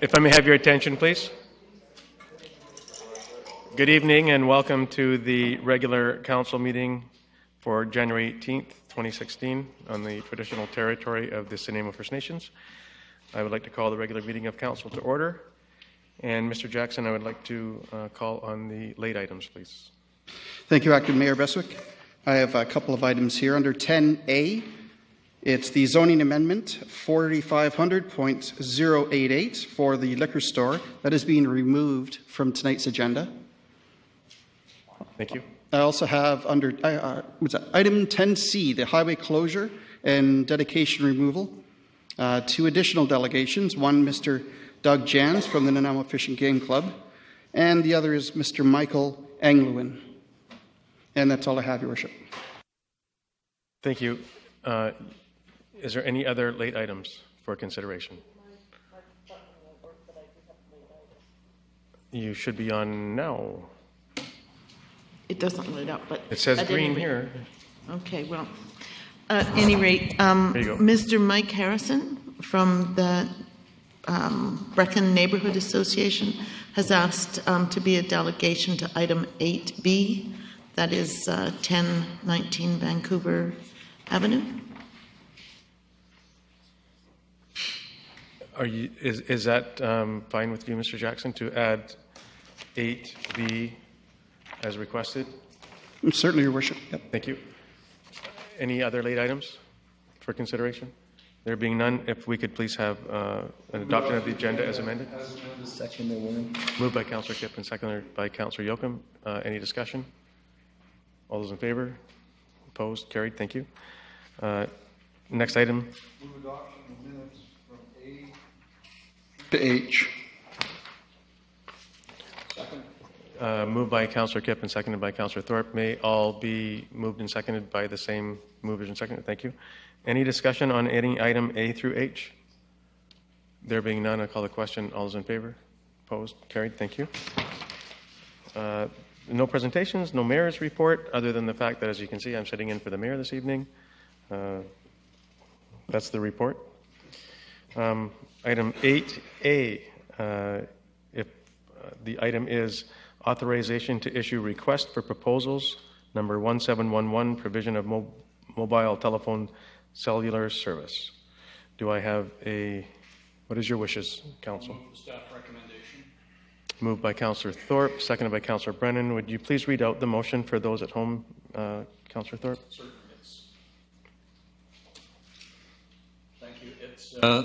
If I may have your attention, please. Good evening and welcome to the regular council meeting for January 18th, 2016 on the traditional territory of the Nanaimo First Nations. I would like to call the regular meeting of council to order. And Mr. Jackson, I would like to call on the late items, please. Thank you, Acting Mayor Beswick. I have a couple of items here. Under 10A, it's the zoning amendment 4500.088 for the liquor store. That is being removed from tonight's agenda. Thank you. I also have under item 10C, the highway closure and dedication removal. Two additional delegations. One, Mr. Doug Jans from the Nanaimo Fish and Game Club, and the other is Mr. Michael Anglewin. And that's all I have, Your Worship. Thank you. Is there any other late items for consideration? You should be on now. It doesn't light up, but it says green here. Okay, well, at any rate, Mr. Mike Harrison from the Brecon Neighborhood Association has asked to be a delegation to item 8B, that is 1019 Vancouver Avenue. Is that fine with you, Mr. Jackson, to add 8B as requested? Certainly, Your Worship. Yep. Thank you. Any other late items for consideration? There being none, if we could please have an adoption of the agenda as amended. Moved by Councillor Kipp and seconded by Councillor Yoakum. Any discussion? All those in favor? Opposed? Carried. Thank you. Next item. Move adoption of minutes from A to H. Second. Moved by Councillor Kipp and seconded by Councillor Thorpe. May all be moved and seconded by the same movers and seconded. Thank you. Any discussion on any item A through H? There being none, I call the question. All those in favor? Opposed? Carried. Thank you. No presentations, no mayor's report, other than the fact that, as you can see, I'm sitting in for the mayor this evening. That's the report. Item 8A, if the item is authorization to issue request for proposals, number 1711, provision of mobile telephone cellular service. Do I have what is your wishes, Council? Staff recommendation. Moved by Councillor Thorpe, seconded by Councillor Brennan. Would you please read out the motion for those at home, Councillor Thorpe? Certainly. Thank you.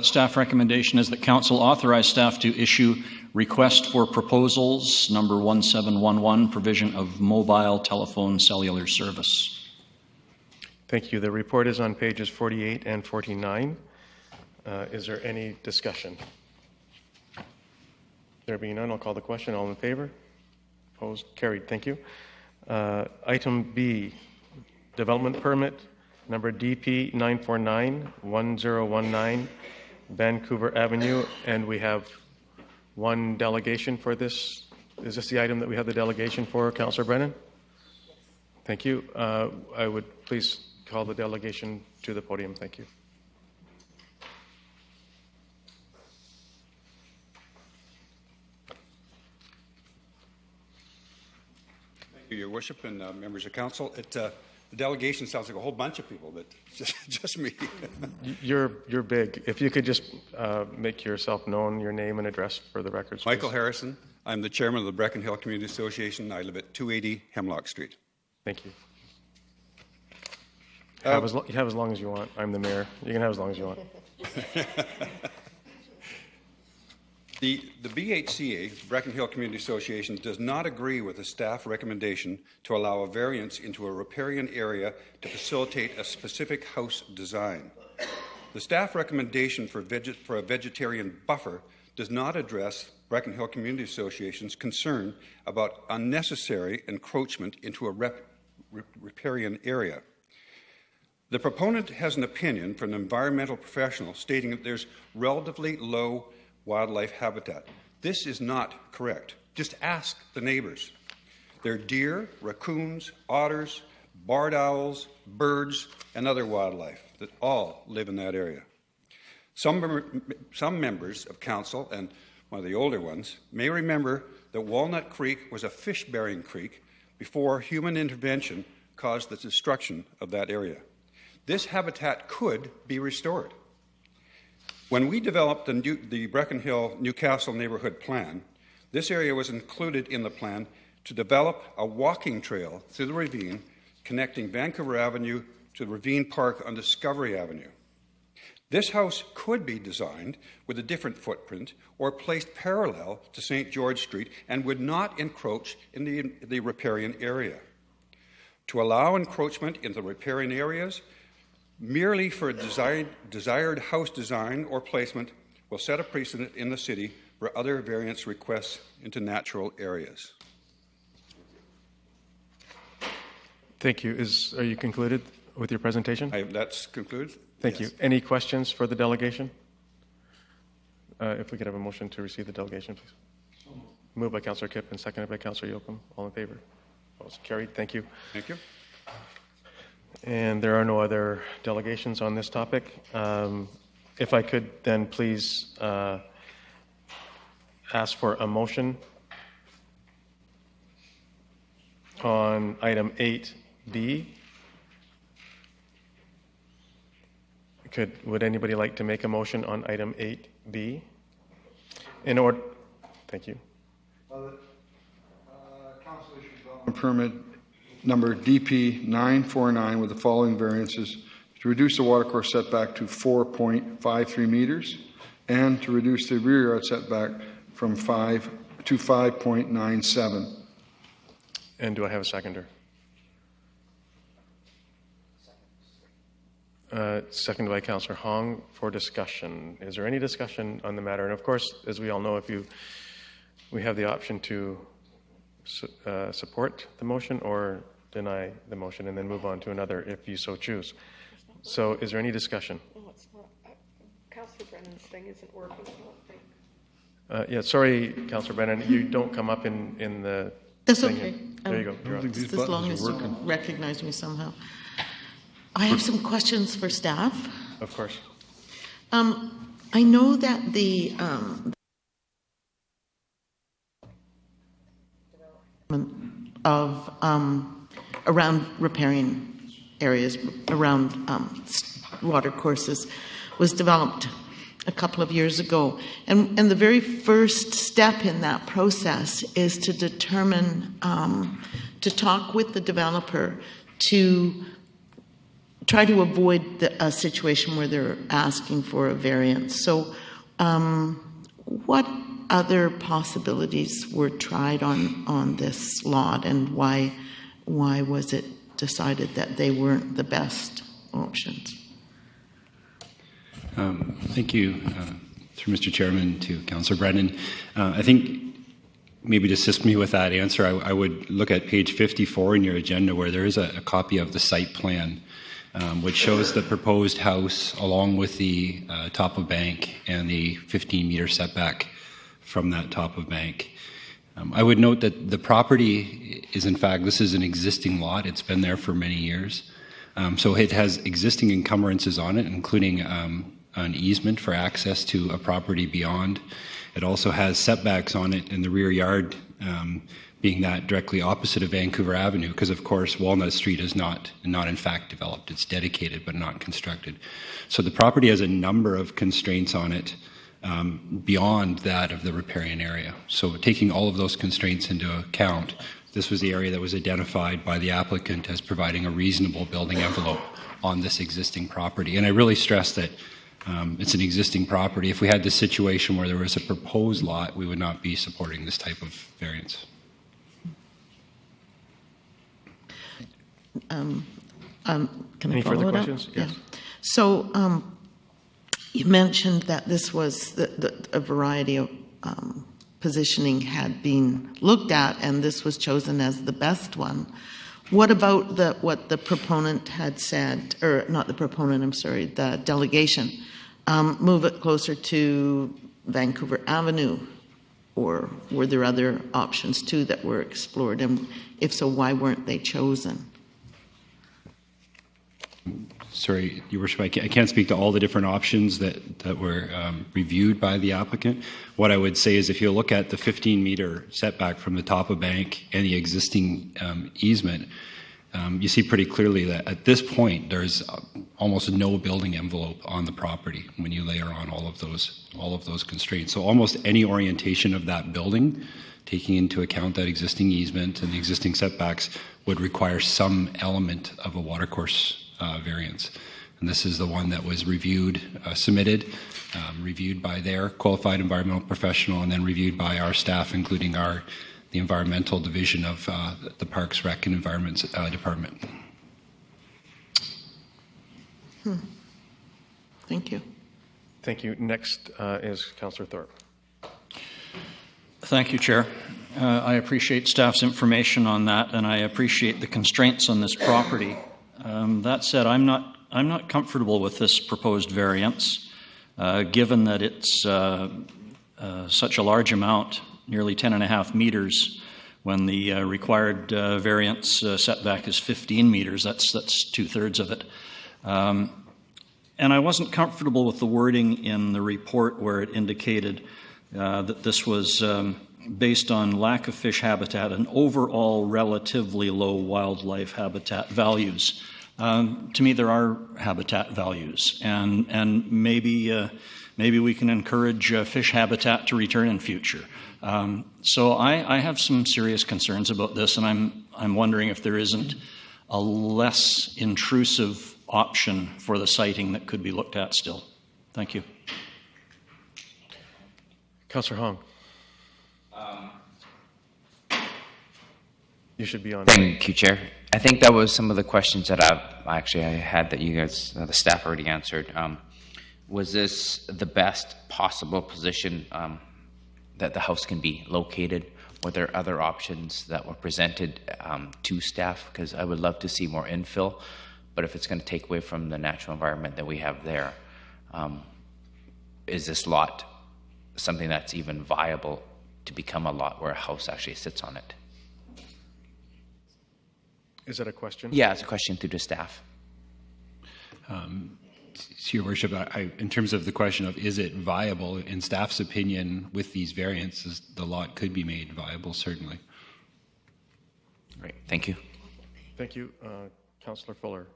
Staff recommendation is that Council authorize staff to issue request for proposals, number 1711, provision of mobile telephone cellular service. Thank you. The report is on pages 48 and 49. Is there any discussion? There being none, I'll call the question. All in favor? Opposed? Carried. Thank you. Item B, development permit, number DP 949-1019, Vancouver Avenue, and we have one delegation for this. Is this the item that we have the delegation for, Councillor Brennan? Thank you. I would please call the delegation to the podium. Thank you. Thank you, Your Worship, and members of council. The delegation sounds like a whole bunch of people, but just me. You're big. If you could just make yourself known, your name and address for the records. Michael Harrison. I'm the chairman of the Brecon Hill Community Association. I live at 280 Hemlock Street. Thank you. You have as long as you want. I'm the mayor. You can have as long as you want. The BHCA, Brecon Hill Community Association, does not agree with the staff recommendation to allow a variance into a riparian area to facilitate a specific house design. The staff recommendation for a vegetarian buffer does not address Brecon Hill Community Association's concern about unnecessary encroachment into a riparian area. The proponent has an opinion from an environmental professional stating that there's relatively low wildlife habitat. This is not correct. Just ask the neighbors. There are deer, raccoons, otters, barred owls, birds, and other wildlife that all live in that area. Some members of council and one of the older ones, may remember that Walnut Creek was a fish-bearing creek before human intervention caused the destruction of that area. This habitat could be restored. When we developed the Brecon Hill Newcastle Neighborhood Plan, this area was included in the plan to develop a walking trail through the ravine connecting Vancouver Avenue to the Ravine Park on Discovery Avenue. This house could be designed with a different footprint or placed parallel to St. George Street and would not encroach in the riparian area. To allow encroachment into riparian areas merely for desired house design or placement will set a precedent in the city for other variance requests into natural areas. Thank you. Are you concluded with your presentation? That's concluded. Thank you. Any questions for the delegation? If we could have a motion to receive the delegation, please. Moved by Councillor Kipp and seconded by Councillor Yocum. All in favor? Opposed? Carried. Thank you. Thank you. And there are no other delegations on this topic. If I could then please ask for a motion on item 8B. Would anybody like to make a motion on item 8B? In order, thank you. Council issued development permit number DP 949 with the following variances: to reduce the watercourse setback to 4.53 meters and to reduce the rear yard setback from 5 to 5.97. And do I have a seconder? Seconded by Councillor Hong for discussion. Is there any discussion on the matter? And of course, as we all know, we have the option to support the motion or deny the motion and then move on to another if you so choose. So is there any discussion? No, it's not. Councillor Brennan's thing isn't working, I don't think. Yeah, sorry, Councillor Brennan, you don't come up in the That's thing. okay. There you go. You're up. Just as long as you recognize me somehow. I have some questions for staff. Of course. I know that the of around riparian areas, around water courses, was developed a couple of years ago. And the very first step in that process is to determine, to talk with the developer to try to avoid a situation where they're asking for a variance. So what other possibilities were tried on this lot, and why was it decided that they weren't the best options? Thank you, through Mr. Chairman, to Councillor Brennan. I think maybe to assist me with that answer, I would look at page 54 in your agenda, where there is a copy of the site plan, which shows the proposed house along with the top of bank and the 15-meter setback from that top of bank. I would note that the property is, in fact, this is an existing lot. It's been there for many years. So it has existing encumbrances on it, including an easement for access to a property beyond. It also has setbacks on it in the rear yard, being that directly opposite of Vancouver Avenue, because of course Walnut Street is not in fact developed. It's dedicated but not constructed. So the property has a number of constraints on it beyond that of the riparian area. So taking all of those constraints into account, this was the area that was identified by the applicant as providing a reasonable building envelope on this existing property. And I really stress that it's an existing property. If we had this situation where there was a proposed lot, we would not be supporting this type of variance. Can I Any follow further it up? questions? Yes. Yeah. So you mentioned that this was a variety of positioning had been looked at, and this was chosen as the best one. What about what the proponent had said, or not the proponent, I'm sorry, the delegation, move it closer to Vancouver Avenue? Or were there other options too that were explored? And if so, why weren't they chosen? sorry, Your Worship, I can't speak to all the different options that were reviewed by the applicant. What I would say is if you look at the 15-meter setback from the top of bank and the existing easement, you see pretty clearly that at this point there's almost no building envelope on the property when you layer on all of those constraints. So almost any orientation of that building, taking into account that existing easement and the existing setbacks, would require some element of a watercourse variance. And this is the one that was reviewed, submitted, reviewed by their qualified environmental professional, and then reviewed by our staff, including the environmental division of the Parks, Rec, and Environment Department. Thank you. Thank you. Next is Councillor Thorpe. Thank you, Chair. I appreciate staff's information on that, and I appreciate the constraints on this property. That said, I'm not comfortable with this proposed variance, given that it's such a large amount, nearly 10.5 meters, when the required variance setback is 15 meters. That's 2/3 of it. And I wasn't comfortable with the wording in the report where it indicated that this was based on lack of fish habitat and overall relatively low wildlife habitat values. To me, there are habitat values, and maybe we can encourage fish habitat to return in future. So I have some serious concerns about this, and I'm wondering if there isn't a less intrusive option for the siting that could be looked at still. Thank you. Councillor Hong. You should be on. Thank you, Chair. I think that was some of the questions that I had that you guys, the staff, already answered. Was this the best possible position that the house can be located? Were there other options that were presented to staff? Because I would love to see more infill, but if it's going to take away from the natural environment that we have there, is this lot something that's even viable to become a lot where a house actually sits on it? Is that a question? Yeah, it's a question through the staff. To Your Worship, in terms of the question of is it viable, in staff's opinion, with these variances, the lot could be made viable, certainly. Great, thank you. Thank you. Councillor Fuller.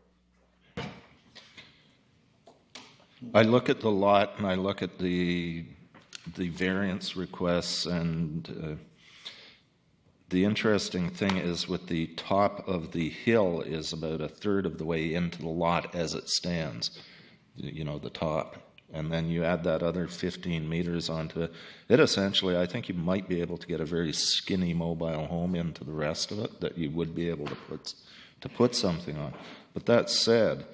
I look at the lot and I look at the variance requests, and the interesting thing is with the top of the hill is about 1/3 of the way into the lot as it stands, you know, the top. And then you add that other 15 meters onto it. It essentially, I think you might be able to get a very skinny mobile home into the rest of it that you would be able to put something on. But that said,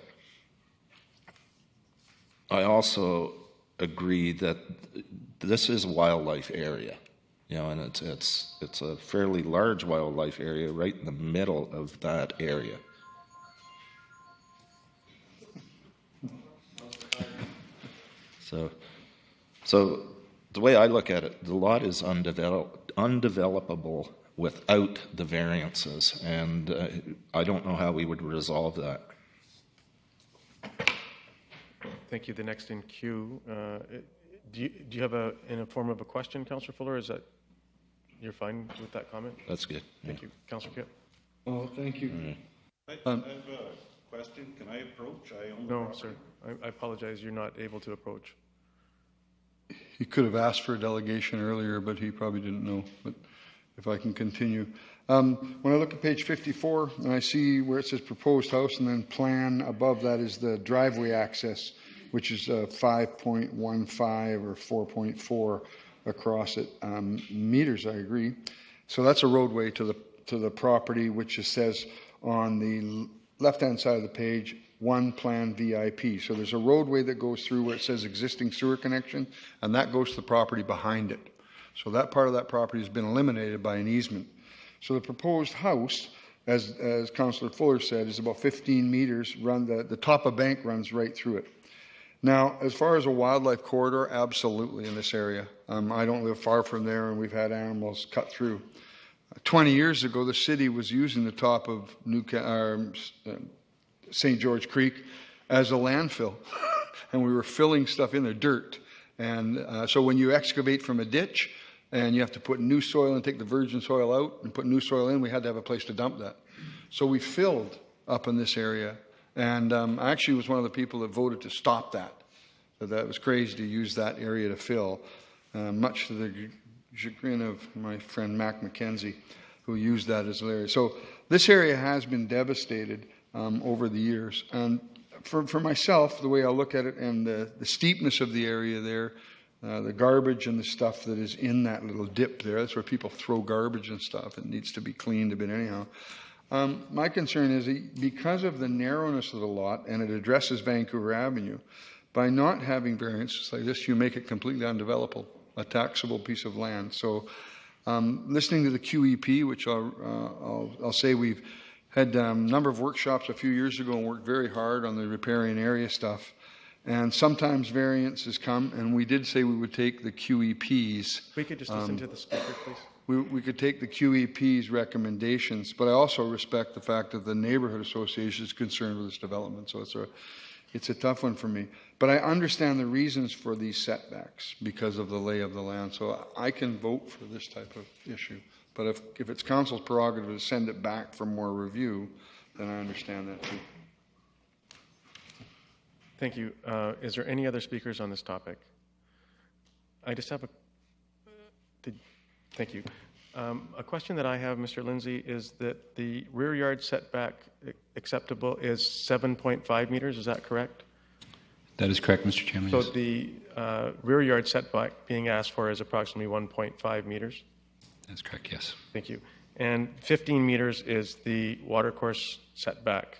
I also agree that this is a wildlife area, you know, and it's a fairly large wildlife area right in the middle of that area. So the way I look at it, the lot is undevelopable without the variances, and I don't know how we would resolve that. Thank you. The next in queue. Do you have in a form of a question, Councillor Fuller? Is that you're fine with that comment? That's good. Thank you, Councillor Kip. Oh, thank you. I have a question. Can I approach? No, sir. I apologize. You're not able to approach. He could have asked for a delegation earlier, but he probably didn't know. But if I can continue. When I look at page 54, and I see where it says proposed house, and then plan above that is the driveway access, which is 5.15 or 4.4 across it meters. I agree. So that's a roadway to the property, which it says on the left-hand side of the page, 1 plan VIP. So there's a roadway that goes through where it says existing sewer connection, and that goes to the property behind it. So that part of that property has been eliminated by an easement. So the proposed house, as Councillor Fuller said, is about 15 meters. The top of bank runs right through it. Now, as far as a wildlife corridor, absolutely in this area. I don't live far from there, and we've had animals cut through. 20 years ago, the city was using the top of St. George Creek as a landfill. And we were filling stuff in there, dirt. And so when you excavate from a ditch and you have to put new soil and take the virgin soil out and put new soil in, we had to have a place to dump that. So we filled up in this area. And I actually was one of the people that voted to stop that. So that was crazy to use that area to fill, much to the chagrin of my friend Mac McKenzie, who used that as an area. So this area has been devastated over the years. And for myself, the way I look at it and the steepness of the area there, the garbage and the stuff that is in that little dip there, that's where people throw garbage and stuff. It needs to be cleaned a bit anyhow. My concern is that because of the narrowness of the lot, and it addresses Vancouver Avenue, by not having variances like this, you make it completely undevelopable, a taxable piece of land. So listening to the QEP, which I'll say we've had a number of workshops a few years ago and worked very hard on the riparian area stuff. And sometimes variances come, and we did say we would take the QEPs. We could just listen to the speaker, please. We could take the QEP's recommendations, but I also respect the fact that the neighborhood association is concerned with this development. So it's a tough one for me. But I understand the reasons for these setbacks because of the lay of the land. So I can vote for this type of issue. But if it's council's prerogative to send it back for more review, then I understand that too. Thank you. Is there any other speakers on this topic? I just have thank you. A question that I have, Mr. Lindsay, is that the rear yard setback acceptable is 7.5 meters. Is that correct? That is correct, Mr. Chairman. So Yes. the rear yard setback being asked for is approximately 1.5 meters. That's correct, yes. Thank you. And 15 meters is the watercourse setback,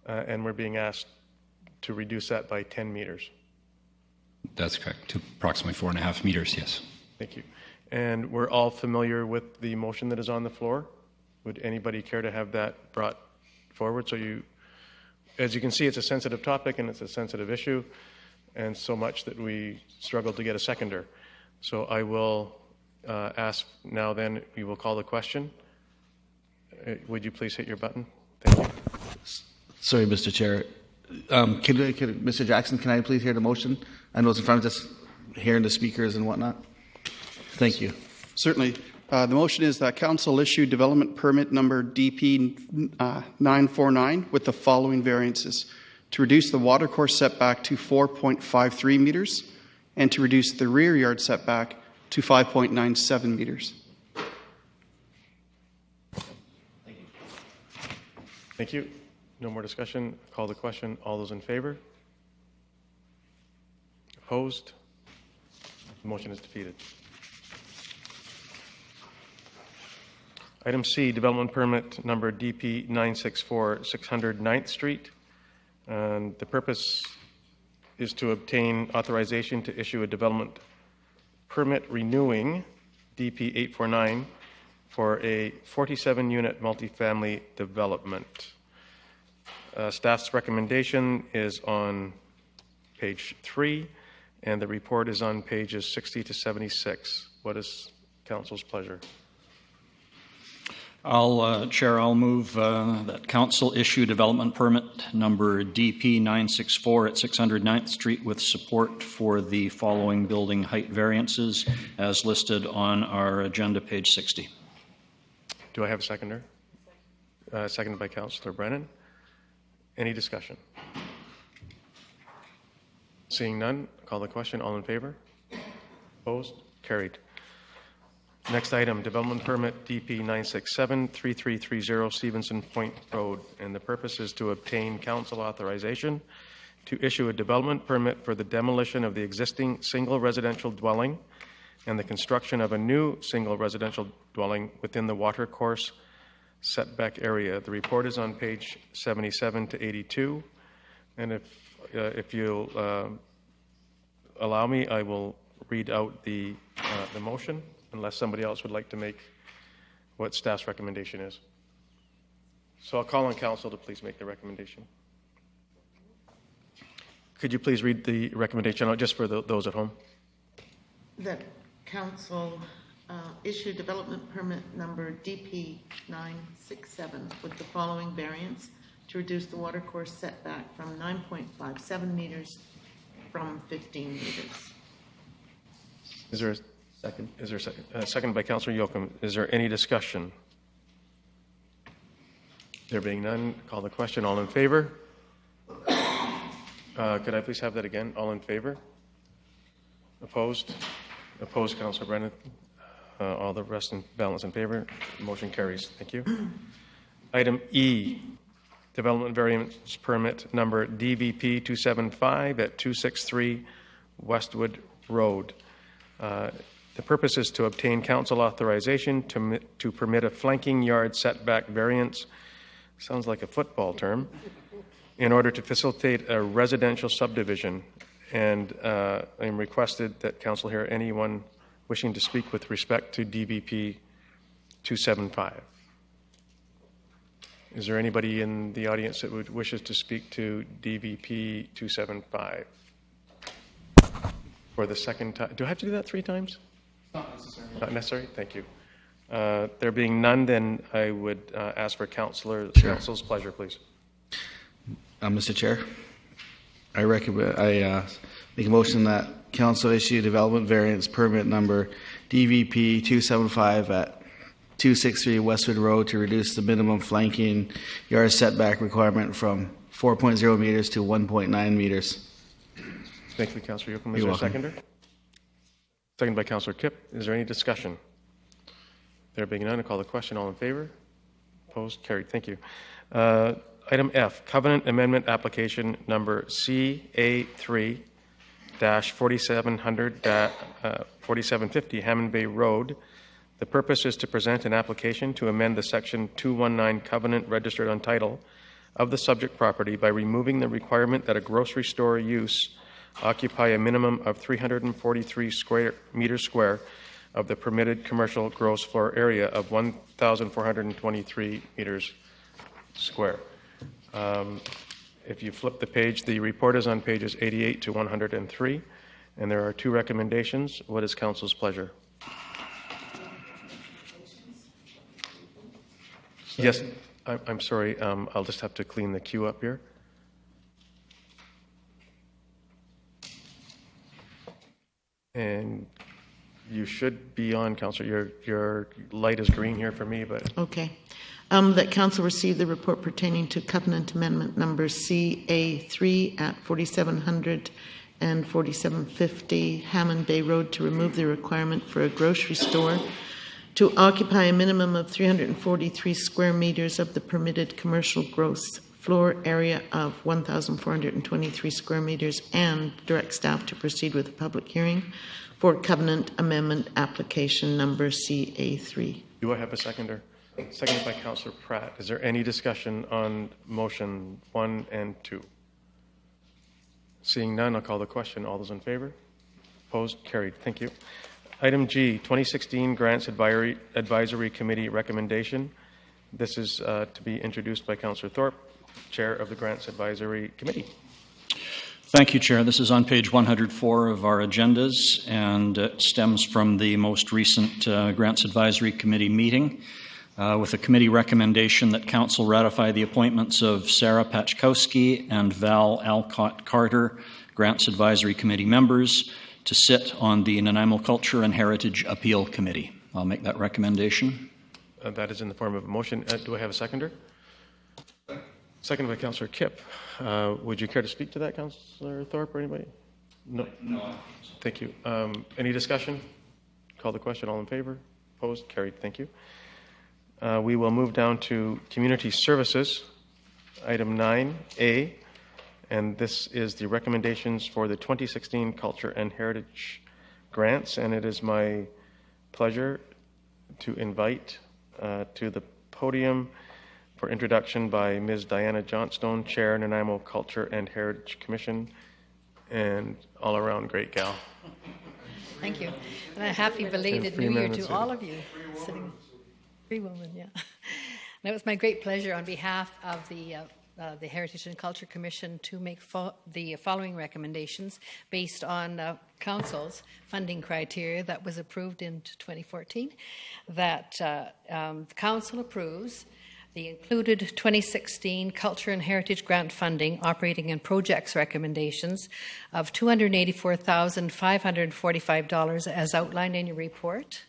and we're being asked to reduce that by 10 meters. That's correct, to approximately 4.5 meters, yes. Thank you. And we're all familiar with the motion that is on the floor. Would anybody care to have that brought forward? So as you can see, it's a sensitive topic and it's a sensitive issue, and so much that we struggled to get a seconder. So I will ask now then, we will call the question. Would you please hit your button? Thank you. Sorry, Mr. Chair. Mr. Jackson, can I please hear the motion? I know it's in front of us, hearing the speakers and whatnot. Thank you. Certainly. The motion is that council issue development permit number DP 949 with the following variances: to reduce the watercourse setback to 4.53 meters and to reduce the rear yard setback to 5.97 meters. Thank you. No more discussion. Call the question. All those in favor? Opposed? The motion is defeated. Item C, development permit number DP 964, 600 9th Street. And the purpose is to obtain authorization to issue a development permit renewing DP 849 for a 47-unit multifamily development. Staff's recommendation is on page 3, and the report is on pages 60 to 76. What is council's pleasure? Chair, I'll move that council issue development permit number DP 964 at 600 9th Street with support for the following building height variances as listed on our agenda, page 60. Do I have a seconder? Seconded by Councillor Brennan. Any discussion? Seeing none, call the question. All in favor? Opposed? Carried. Next item, development permit DP 967 3330 Stevenson Point Road. And the purpose is to obtain council authorization to issue a development permit for the demolition of the existing single residential dwelling and the construction of a new single residential dwelling within the watercourse setback area. The report is on page 77 to 82. And if you'll allow me, I will read out the motion, unless somebody else would like to make what staff's recommendation is. So I'll call on council to please make the recommendation. Could you please read the recommendation out just for those at home? That council issue development permit number DP 967 with the following variance: to reduce the watercourse setback from 9.57 meters from 15 meters. Is there a second? Is there a second? Second by Councillor Yocum. Is there any discussion? There being none, call the question. All in favor? Could I please have that again? All in favor? Opposed? Opposed, Councillor Brennan. All the rest in balance in favor. Motion carries. Thank you. Item E, development variance permit number DVP 275 at 263 Westwood Road. The purpose is to obtain council authorization to permit a flanking yard setback variance, sounds like a football term, in order to facilitate a residential subdivision. And I'm requested that council hear anyone wishing to speak with respect to DVP 275. Is there anybody in the audience that wishes to speak to DVP 275? For the second time. Do I have to do that 3 times? Not necessary. Not necessary? Thank you. There being none, then I would ask for council's pleasure, please. Mr. Chair, I make a motion that council issue development variance permit number DVP 275 at 263 Westwood Road to reduce the minimum flanking yard setback requirement from 4.0 meters to 1.9 meters. Thank you, Councillor Yocum. Is there a seconder? Second by Councillor Kipp. Is there any discussion? There being none, I call the question. All in favor? Opposed? Carried. Thank you. Item F, covenant amendment application number CA3-4750 Hammond Bay Road. The purpose is to present an application to amend the Section 219 covenant registered on title of the subject property by removing the requirement that a grocery store use occupy a minimum of 343 meters square of the permitted commercial gross floor area of 1,423 meters square. If you flip the page, the report is on pages 88 to 103, and there are 2 recommendations. What is council's pleasure? Yes, I'm sorry. I'll just have to clean the queue up here. And you should be on, Councillor. Your light is green here for me, but... Okay. That council received the report pertaining to covenant amendment number CA3 at 4700 and 4750 Hammond Bay Road to remove the requirement for a grocery store to occupy a minimum of 343 square meters of the permitted commercial gross floor area of 1,423 square meters, and direct staff to proceed with a public hearing for covenant amendment application number CA3. Do I have a seconder? Seconded by Councillor Pratt. Is there any discussion on motion 1 and 2? Seeing none, I'll call the question. All those in favor? Opposed? Carried. Thank you. Item G, 2016 Grants Advisory Committee recommendation. This is to be introduced by Councillor Thorpe, Chair of the Grants Advisory Committee. Thank you, Chair. This is on page 104 of our agendas, and it stems from the most recent Grants Advisory Committee meeting with a committee recommendation that Council ratify the appointments of Sarah Pachkowski and Val Alcott Carter, Grants Advisory Committee members, to sit on the Nanaimo Culture and Heritage Appeal Committee. I'll make that recommendation. That is in the form of a motion. Do I have a seconder? Seconded by Councillor Kipp. Would you care to speak to that, Councillor Thorpe, or anybody? No. Thank you. Any discussion? Call the question. All in favor? Opposed? Carried. Thank you. We will move down to Community Services, item 9A, and this is the recommendations for the 2016 Culture and Heritage Grants, and it is my pleasure to invite to the podium for introduction by Ms. Diana Johnstone, Chair, Nanaimo Culture and Heritage Commission, and all-around great gal. Thank you. And a happy belated New Year to all of you. Sitting, free woman, yeah. And it was my great pleasure on behalf of the Heritage and Culture Commission to make the following recommendations based on Council's funding criteria that was approved in 2014. That Council approves the included 2016 Culture and Heritage Grant Funding Operating and Projects recommendations of $284,545 as outlined in your report,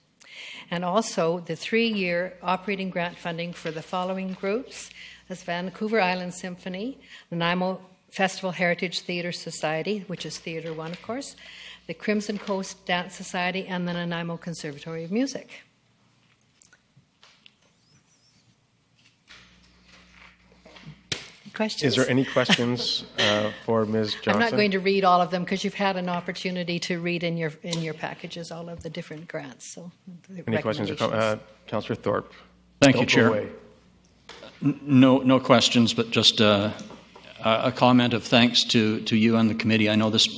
and also the 3-year operating grant funding for the following groups: as Vancouver Island Symphony, Nanaimo Festival Heritage Theatre Society, which is Theatre 1, of course, the Crimson Coast Dance Society, and the Nanaimo Conservatory of Music. Questions? Is there any questions for Ms. Johnson? I'm not going to read all of them because you've had an opportunity to read in your packages all of the different grants. So, Any questions? Councillor Thorpe. Thank you, Don't go Chair. away. No questions, but just a comment of thanks to you and the committee. I know this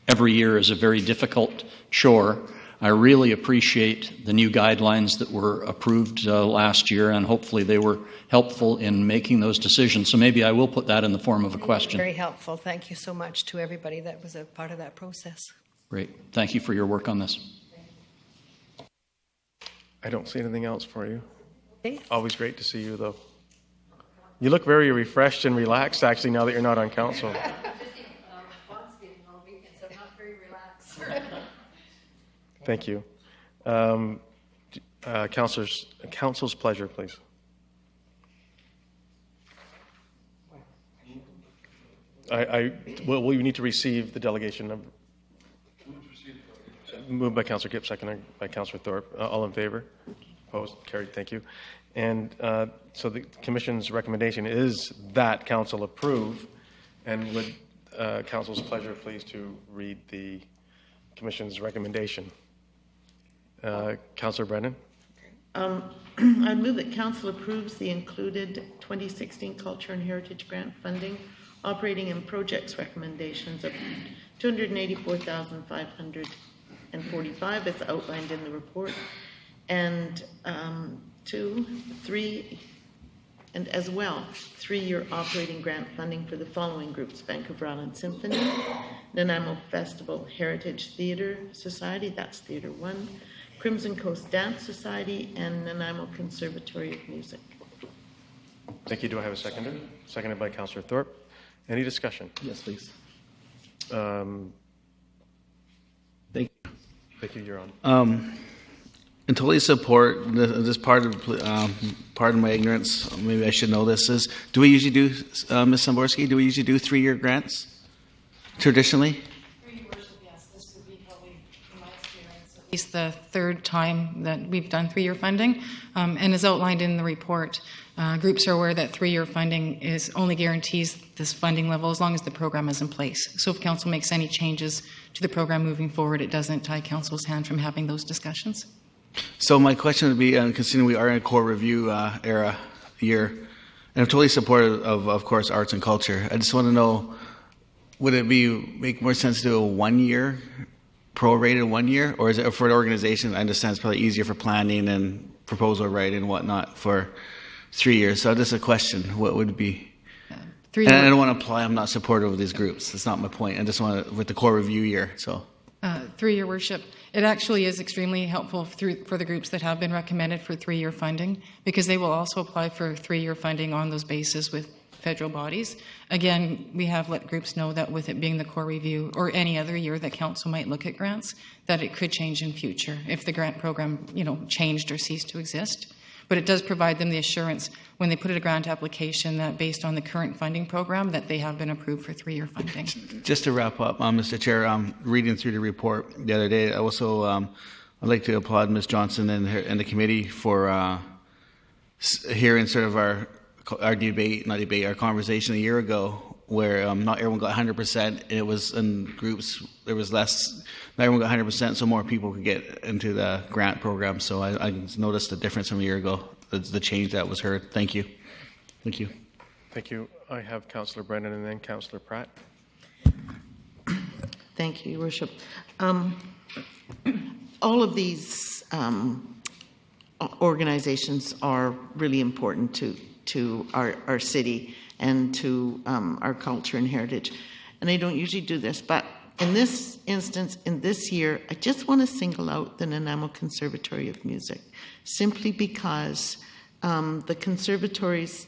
every year is a very difficult chore. I really appreciate the new guidelines that were approved last year, and hopefully they were helpful in making those decisions. So maybe I will put that in the form of a question. Very helpful. Thank you so much to everybody that was a part of that process. Great. Thank you for your work on this. I don't see anything else for you. Okay. Always great to see you, though. You look very refreshed and relaxed, actually, now that you're not on council. Thank you. Council's pleasure, please. Well, we need to receive the delegation number. Moved by Councillor Gipp, seconded by Councillor Thorpe. All in favor? Opposed? Carried. Thank you. And so the Commission's recommendation is that Council approve. And would Council's pleasure please to read the Commission's recommendation? Councillor Brennan? I move that Council approves the included 2016 Culture and Heritage Grant Funding Operating and Projects recommendations of $284,545 as outlined in the report, and 2, 3, and as well 3-year operating grant funding for the following groups: Vancouver Island Symphony, Nanaimo Festival Heritage Theatre Society, that's Theatre 1, Crimson Coast Dance Society, and Nanaimo Conservatory of Music. Thank you. Do I have a seconder? Seconded by Councillor Thorpe. Any discussion? Yes, please. Thank you. Thank you. You're on. And totally support this part of my ignorance. Maybe I should know this. Is do we usually do, Ms. Samborski? Do we usually do 3-year grants traditionally? Yes, this would be probably, in my experience, at least the 3rd time that we've done 3-year funding. And as outlined in the report, groups are aware that 3-year funding only guarantees this funding level as long as the program is in place. So if council makes any changes to the program moving forward, it doesn't tie council's hand from having those discussions. So my question would be, considering we are in a core review era year, and I'm totally supportive of course, arts and culture. I just want to know, would it make more sense to do a 1-year, prorated 1 year, or is it for an organization? I understand it's probably easier for planning and proposal writing and whatnot for 3 years. So just a question: what would be? And I don't want to imply I'm not supportive of these groups. That's not my point. I just want to, with the core review year. So. 3-year worship. It actually is extremely helpful for the groups that have been recommended for 3-year funding, because they will also apply for 3-year funding on those bases with federal bodies. Again, we have let groups know that with it being the core review or any other year that council might look at grants, that it could change in future if the grant program, changed or ceased to exist. But it does provide them the assurance when they put in a grant application that based on the current funding program that they have been approved for 3-year funding. Just to wrap up, Mr. Chair, reading through the report the other day, I also I'd like to applaud Ms. Johnson and the committee for hearing sort of our conversation a year ago, where not everyone got 100%. It was in groups, there was less. Not everyone got 100%, so more people could get into the grant program. So I noticed the difference from a year ago, the change that was heard. Thank you. Thank you. Thank you. I have Councillor Brennan and then Councillor Pratt. Thank you, Your Worship. All of these organizations are really important to our city and to our culture and heritage. And I don't usually do this, but in this instance, in this year, I just want to single out the Nanaimo Conservatory of Music, simply because the conservatory's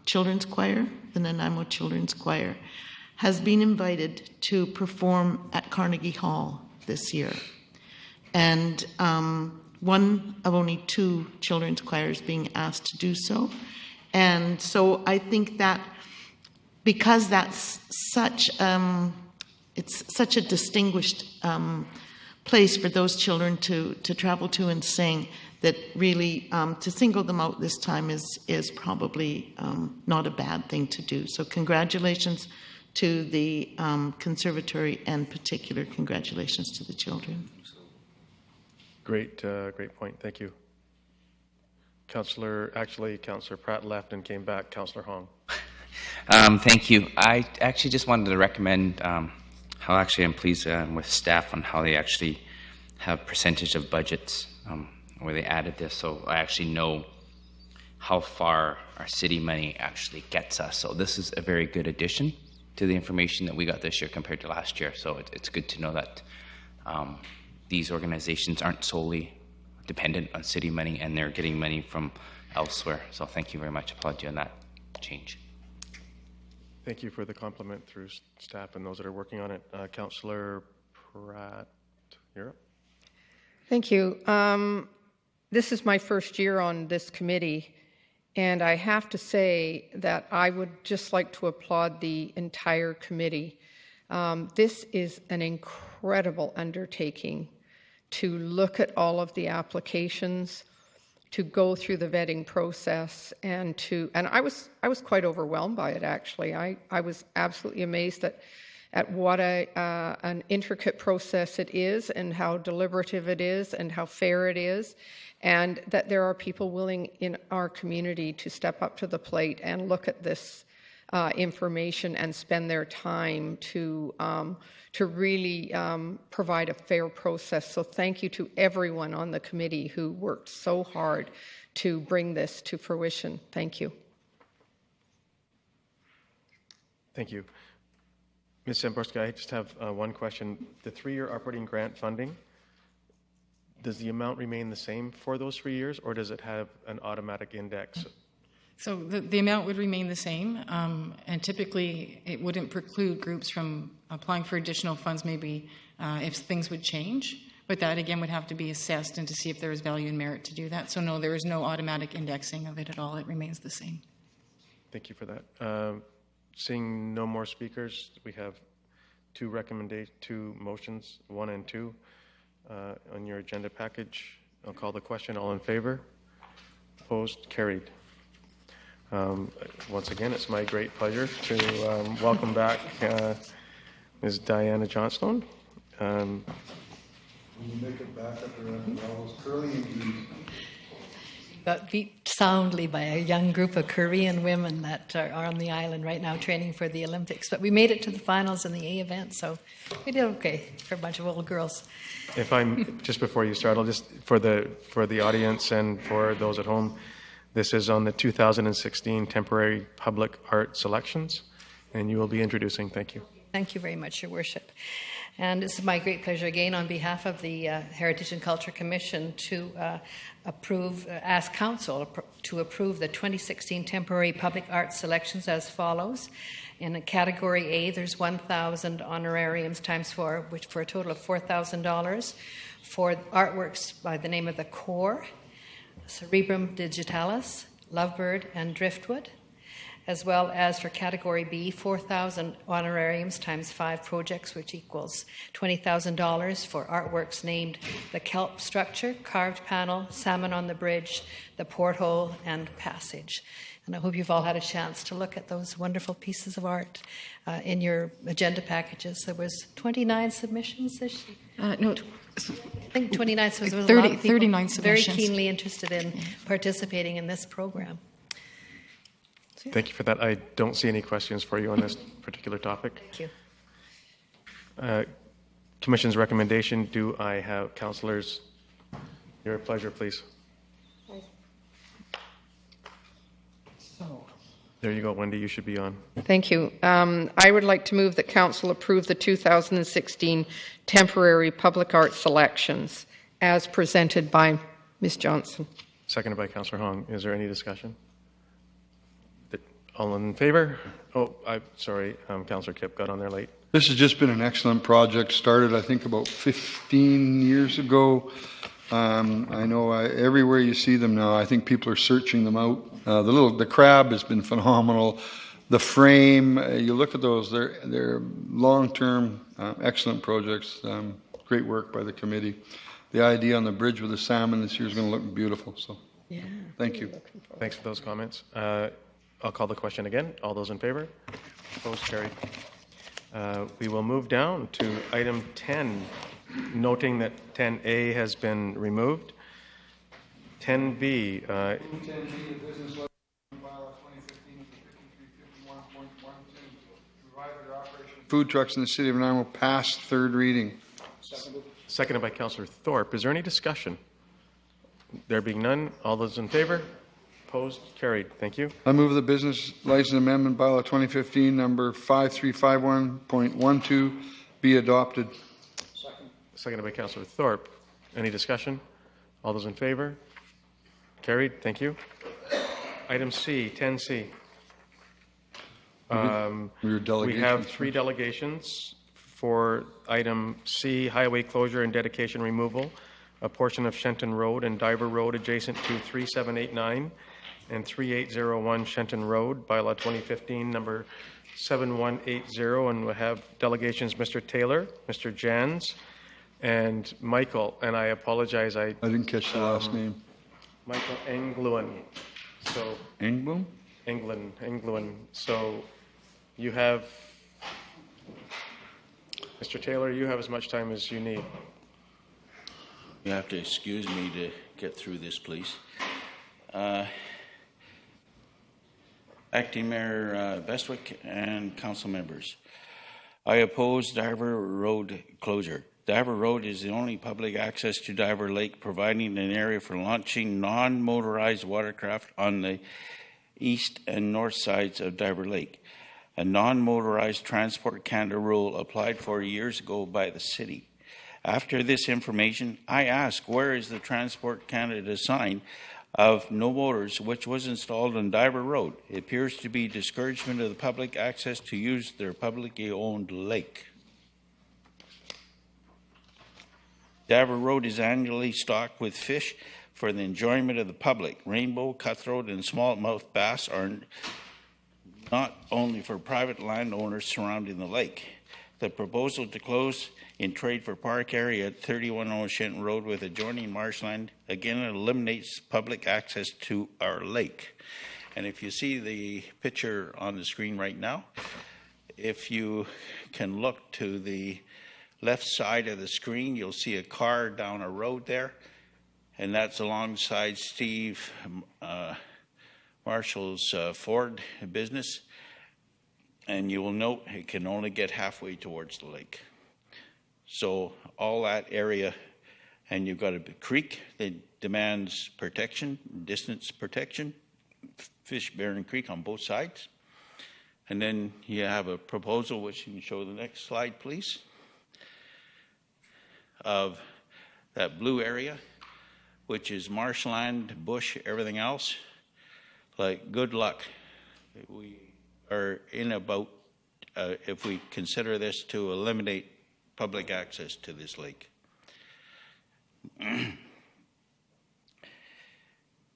children's choir, the Nanaimo Children's Choir, has been invited to perform at Carnegie Hall this year. And one of only 2 children's choirs being asked to do so. And so I think that because that's such it's such a distinguished place for those children to travel to and sing, that really to single them out this time is probably not a bad thing to do. So congratulations to the conservatory, and particular congratulations to the children. Great point. Thank you. Councillor Pratt left and came back. Councillor Hong. Thank you. I actually just wanted to recommend how actually I'm pleased with staff on how they actually have percentage of budgets where they added this, so I actually know how far our city money actually gets us. So this is a very good addition to the information that we got this year compared to last year. So it's good to know that these organizations aren't solely dependent on city money, and they're getting money from elsewhere. So thank you very much. I applaud you on that change. Thank you for the compliment through staff and those that are working on it. Councillor Pratt, you're up. Thank you. This is my first year on this committee, and I have to say that I would just like to applaud the entire committee. This is an incredible undertaking to look at all of the applications, to go through the vetting process, and I was quite overwhelmed by it, actually. I was absolutely amazed at what an intricate process it is, and how deliberative it is, and how fair it is, and that there are people willing in our community to step up to the plate and look at this information and spend their time to really provide a fair process. So thank you to everyone on the committee who worked so hard to bring this to fruition. Thank you. Thank you. Ms. Zamborska, I just have one question. The 3-year operating grant funding, does the amount remain the same for those 3 years, or does it have an automatic index? So the amount would remain the same, and typically it wouldn't preclude groups from applying for additional funds, maybe if things would change. But that, again, would have to be assessed and to see if there is value and merit to do that. So no, there is no automatic indexing of it at all. It remains the same. Thank you for that. Seeing no more speakers, we have 2 motions, 1 and 2, on your agenda package. I'll call the question. All in favor? Opposed? Carried. Once again, it's my great pleasure to welcome back Ms. Diana Johnstone. When you make it back up around all those curling and Got beat soundly by a young group of Korean women that are on the island right now training for the Olympics. But we made it to the finals in the A event, so we did okay for a bunch of little girls. If I'm just before you start, I'll just for the audience and for those at home, this is on the 2016 Temporary Public Art Selections, and you will be introducing. Thank you. Thank you very much, Your Worship. And it's my great pleasure again on behalf of the Heritage and Culture Commission to ask Council to approve the 2016 Temporary Public Art Selections as follows. In Category A, there's 1,000 honorariums times 4, which for a total of $4,000 for artworks by the name of The Core, Cerebrum Digitalis, Lovebird, and Driftwood, as well as for Category B, 4,000 honorariums times 5 projects, which equals $20,000 for artworks named The Kelp Structure, Carved Panel, Salmon on the Bridge, The Porthole, and Passage. And I hope you've all had a chance to look at those wonderful pieces of art in your agenda packages. There was 29 submissions this year? No. I think 29, so there was 30, a lot of people 39 very submissions. keenly interested in participating in this program. Thank you for that. I don't see any questions for you on this particular topic. Thank you. Commission's recommendation. Do I have councillors? Your pleasure, please. There you go, Wendy. You should be on. Thank you. I would like to move that Council approve the 2016 Temporary Public Art Selections as presented by Ms. Johnson. Seconded by Councillor Hong. Is there any discussion? All in favor? Oh, sorry, Councillor Kipp got on there late. This has just been an excellent project, started, I think, about 15 years ago. I know everywhere you see them now, I think people are searching them out. The crab has been phenomenal. The frame, you look at those, they're long-term, excellent projects. Great work by the committee. The idea on the bridge with the salmon this year is going to look beautiful. So, yeah, thank you. Thanks for those comments. I'll call the question again. All those in favor? Opposed? Carried. We will move down to item 10, noting that 10A has been removed. 10B. Food trucks in the city of Nanaimo passed third reading. Seconded by Councillor Thorpe. Is there any discussion? There being none, all those in favor? Opposed? Carried. Thank you. I move the business license amendment bylaw 2015 number 5351.12 be adopted. Seconded by Councillor Thorpe. Any discussion? All those in favor? Carried. Thank you. Item C, 10C. We have 3 delegations for item C, highway closure and dedication removal, a portion of Shenton Road and Diver Road adjacent to 3789 and 3801 Shenton Road, bylaw 2015 number 7180, and we have delegations Mr. Taylor, Mr. Jans, and Michael, and I apologize, I didn't catch the last name. Michael Englund. So Englund? Englund. So you have, Mr. Taylor, you have as much time as you need. You have to excuse me to get through this, please. Acting Mayor Bestwick and council members, I oppose Diver Road closure. Diver Road is the only public access to Diver Lake, providing an area for launching non-motorized watercraft on the east and north sides of Diver Lake. A non-motorized Transport Canada rule applied for years ago by the city. After this information, I ask, where is the Transport Canada sign of no motors, which was installed on Diver Road? It appears to be discouragement of the public access to use their publicly owned lake. Diver Road is annually stocked with fish for the enjoyment of the public. Rainbow, cutthroat, and smallmouth bass are not only for private landowners surrounding the lake. The proposal to close in trade for park area at 3101 Shenton Road with adjoining marshland again eliminates public access to our lake. And if you see the picture on the screen right now, if you can look to the left side of the screen, you'll see a car down a road there, and that's alongside Steve Marshall's Ford business. And you will note it can only get halfway towards the lake. So all that area, and you've got a creek that demands protection, distance protection, fish-bearing creek on both sides. And then you have a proposal, which you can show the next slide, please, of that blue area, which is marshland, bush, everything else. Like, good luck. We are in about, if we consider this to eliminate public access to this lake.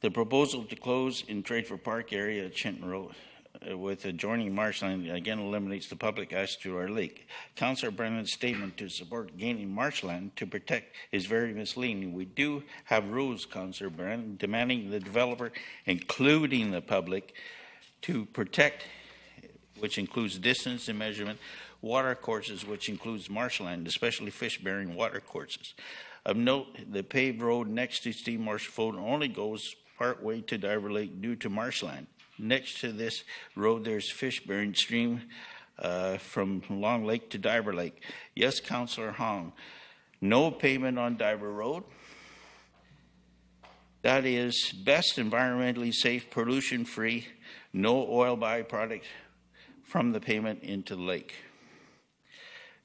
The proposal to close in trade for park area at Shenton Road with adjoining marshland again eliminates the public access to our lake. Councillor Brennan's statement to support gaining marshland to protect is very misleading. We do have rules, Councillor Brennan, demanding the developer, including the public, to protect, which includes distance and measurement, water courses, which includes marshland, especially fish-bearing water courses. Of note, the paved road next to Steve Marshall Road only goes part way to Diver Lake due to marshland. Next to this road, there's fish-bearing stream from Long Lake to Diver Lake. Yes, Councillor Hong, no pavement on Diver Road. That is best environmentally safe, pollution-free, no oil byproduct from the pavement into the lake.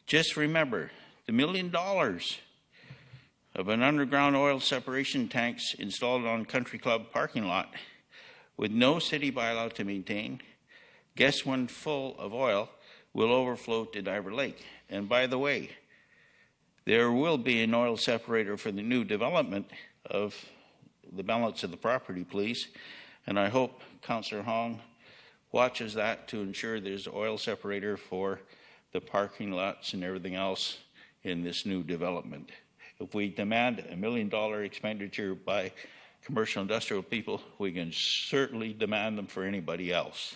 Just remember, the $1 million of an underground oil separation tanks installed on Country Club parking lot with no city bylaw to maintain. Guess when full of oil will overflow to Diver Lake. And by the way, there will be an oil separator for the new development of the balance of the property, please. And I hope Councillor Hong watches that to ensure there's oil separator for the parking lots and everything else in this new development. If we demand $1 million expenditure by commercial industrial people, we can certainly demand them for anybody else.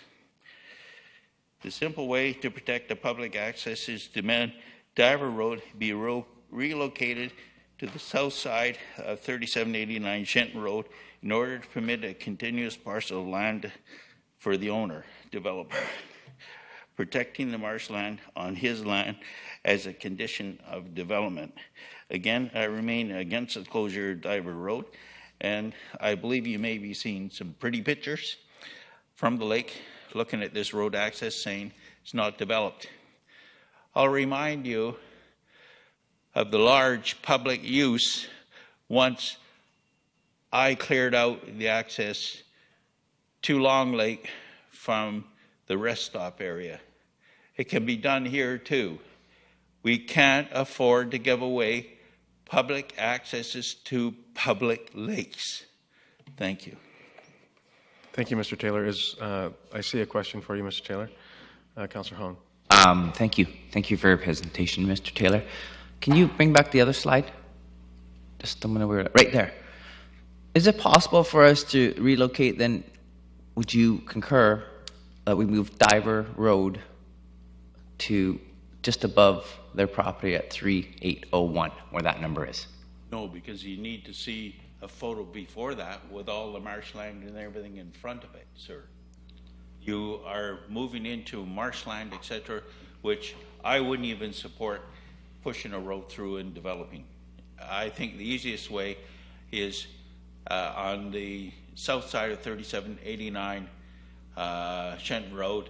The simple way to protect the public access is to demand Diver Road be relocated to the south side of 3789 Shenton Road in order to permit a continuous parcel of land for the owner, developer, protecting the marshland on his land as a condition of development. Again, I remain against the closure of Diver Road, and I believe you may be seeing some pretty pictures from the lake looking at this road access saying it's not developed. I'll remind you of the large public use once I cleared out the access to Long Lake from the rest stop area. It can be done here too. We can't afford to give away public accesses to public lakes. Thank you. Thank you, Mr. Taylor. I see a question for you, Mr. Taylor. Councillor Hong. Thank you. Thank you for your presentation, Mr. Taylor. Can you bring back the other slide? Just a minute, right there. Is it possible for us to relocate then? Would you concur that we move Diver Road to just above their property at 3801, where that number is? No, because you need to see a photo before that with all the marshland and everything in front of it, sir. You are moving into marshland, etc., which I wouldn't even support pushing a road through and developing. I think the easiest way is on the south side of 3789 Shenton Road,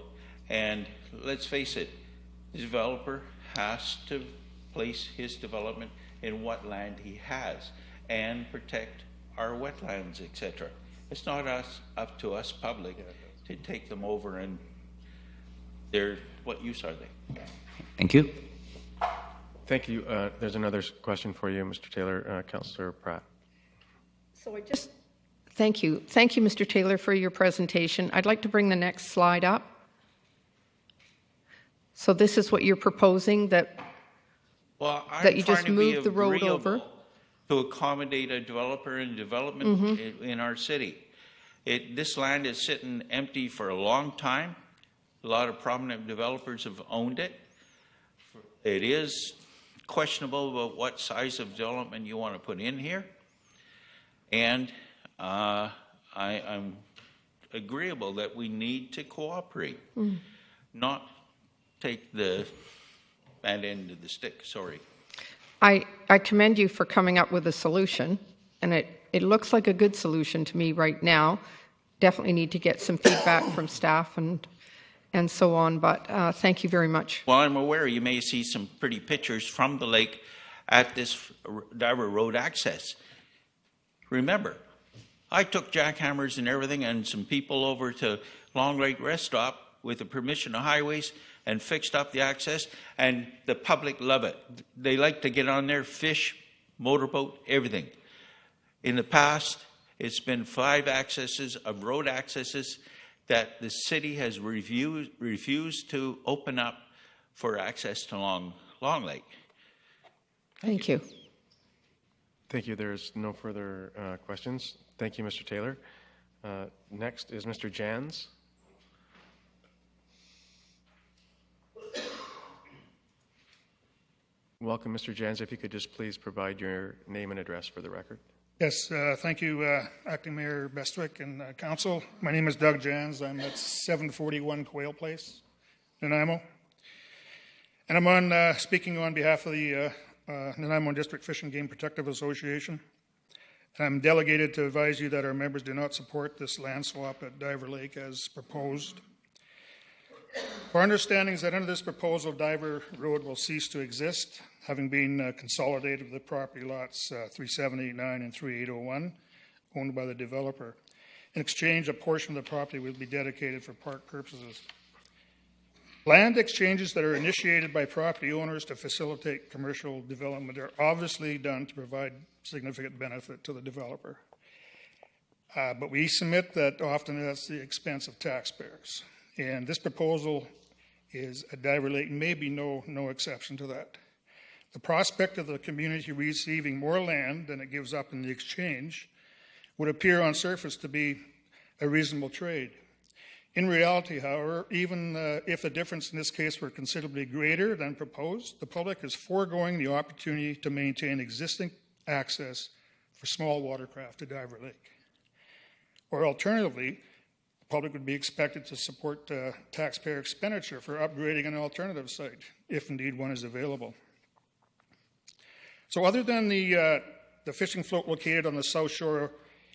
and let's face it, the developer has to place his development in what land he has and protect our wetlands, etc. It's not up to us public to take them over, and what use are they? Thank you. Thank you. There's another question for you, Mr. Taylor. Councillor Pratt. So thank you. Thank you, Mr. Taylor, for your presentation. I'd like to bring the next slide up. So this is what you're proposing, that you just move the road over? To accommodate a developer and development in our city. This land is sitting empty for a long time. A lot of prominent developers have owned it. It is questionable about what size of development you want to put in here. And I'm agreeable that we need to cooperate, not take the bad end of the stick, sorry. I commend you for coming up with a solution, and it looks like a good solution to me right now. Definitely need to get some feedback from staff and so on, but thank you very much. Well, I'm aware you may see some pretty pictures from the lake at this Diver Road access. Remember, I took jackhammers and everything and some people over to Long Lake Rest Stop with the permission of highways and fixed up the access, and the public love it. They like to get on there, fish, motorboat, everything. In the past, it's been 5 accesses of road accesses that the city has refused to open up for access to Long Lake. Thank you. Thank you. There's no further questions. Thank you, Mr. Taylor. Next is Mr. Jans. Welcome, Mr. Jans. If you could just please provide your name and address for the record. Yes, thank you, Acting Mayor Bestwick and Council. My name is Doug Jans. I'm at 741 Quail Place, Nanaimo. And I'm speaking on behalf of the Nanaimo District Fish and Game Protective Association. And I'm delegated to advise you that our members do not support this land swap at Diver Lake as proposed. Our understanding is that under this proposal, Diver Road will cease to exist, having been consolidated with the property lots 3789 and 3801, owned by the developer. In exchange, a portion of the property will be dedicated for park purposes. Land exchanges that are initiated by property owners to facilitate commercial development are obviously done to provide significant benefit to the developer. But we submit that often that's the expense of taxpayers. And this proposal is a Diver Lake, maybe no exception to that. The prospect of the community receiving more land than it gives up in the exchange would appear on surface to be a reasonable trade. In reality, however, even if the difference in this case were considerably greater than proposed, the public is foregoing the opportunity to maintain existing access for small watercraft to Diver Lake. Or alternatively, the public would be expected to support taxpayer expenditure for upgrading an alternative site, if indeed one is available. So other than the fishing float located on the south shore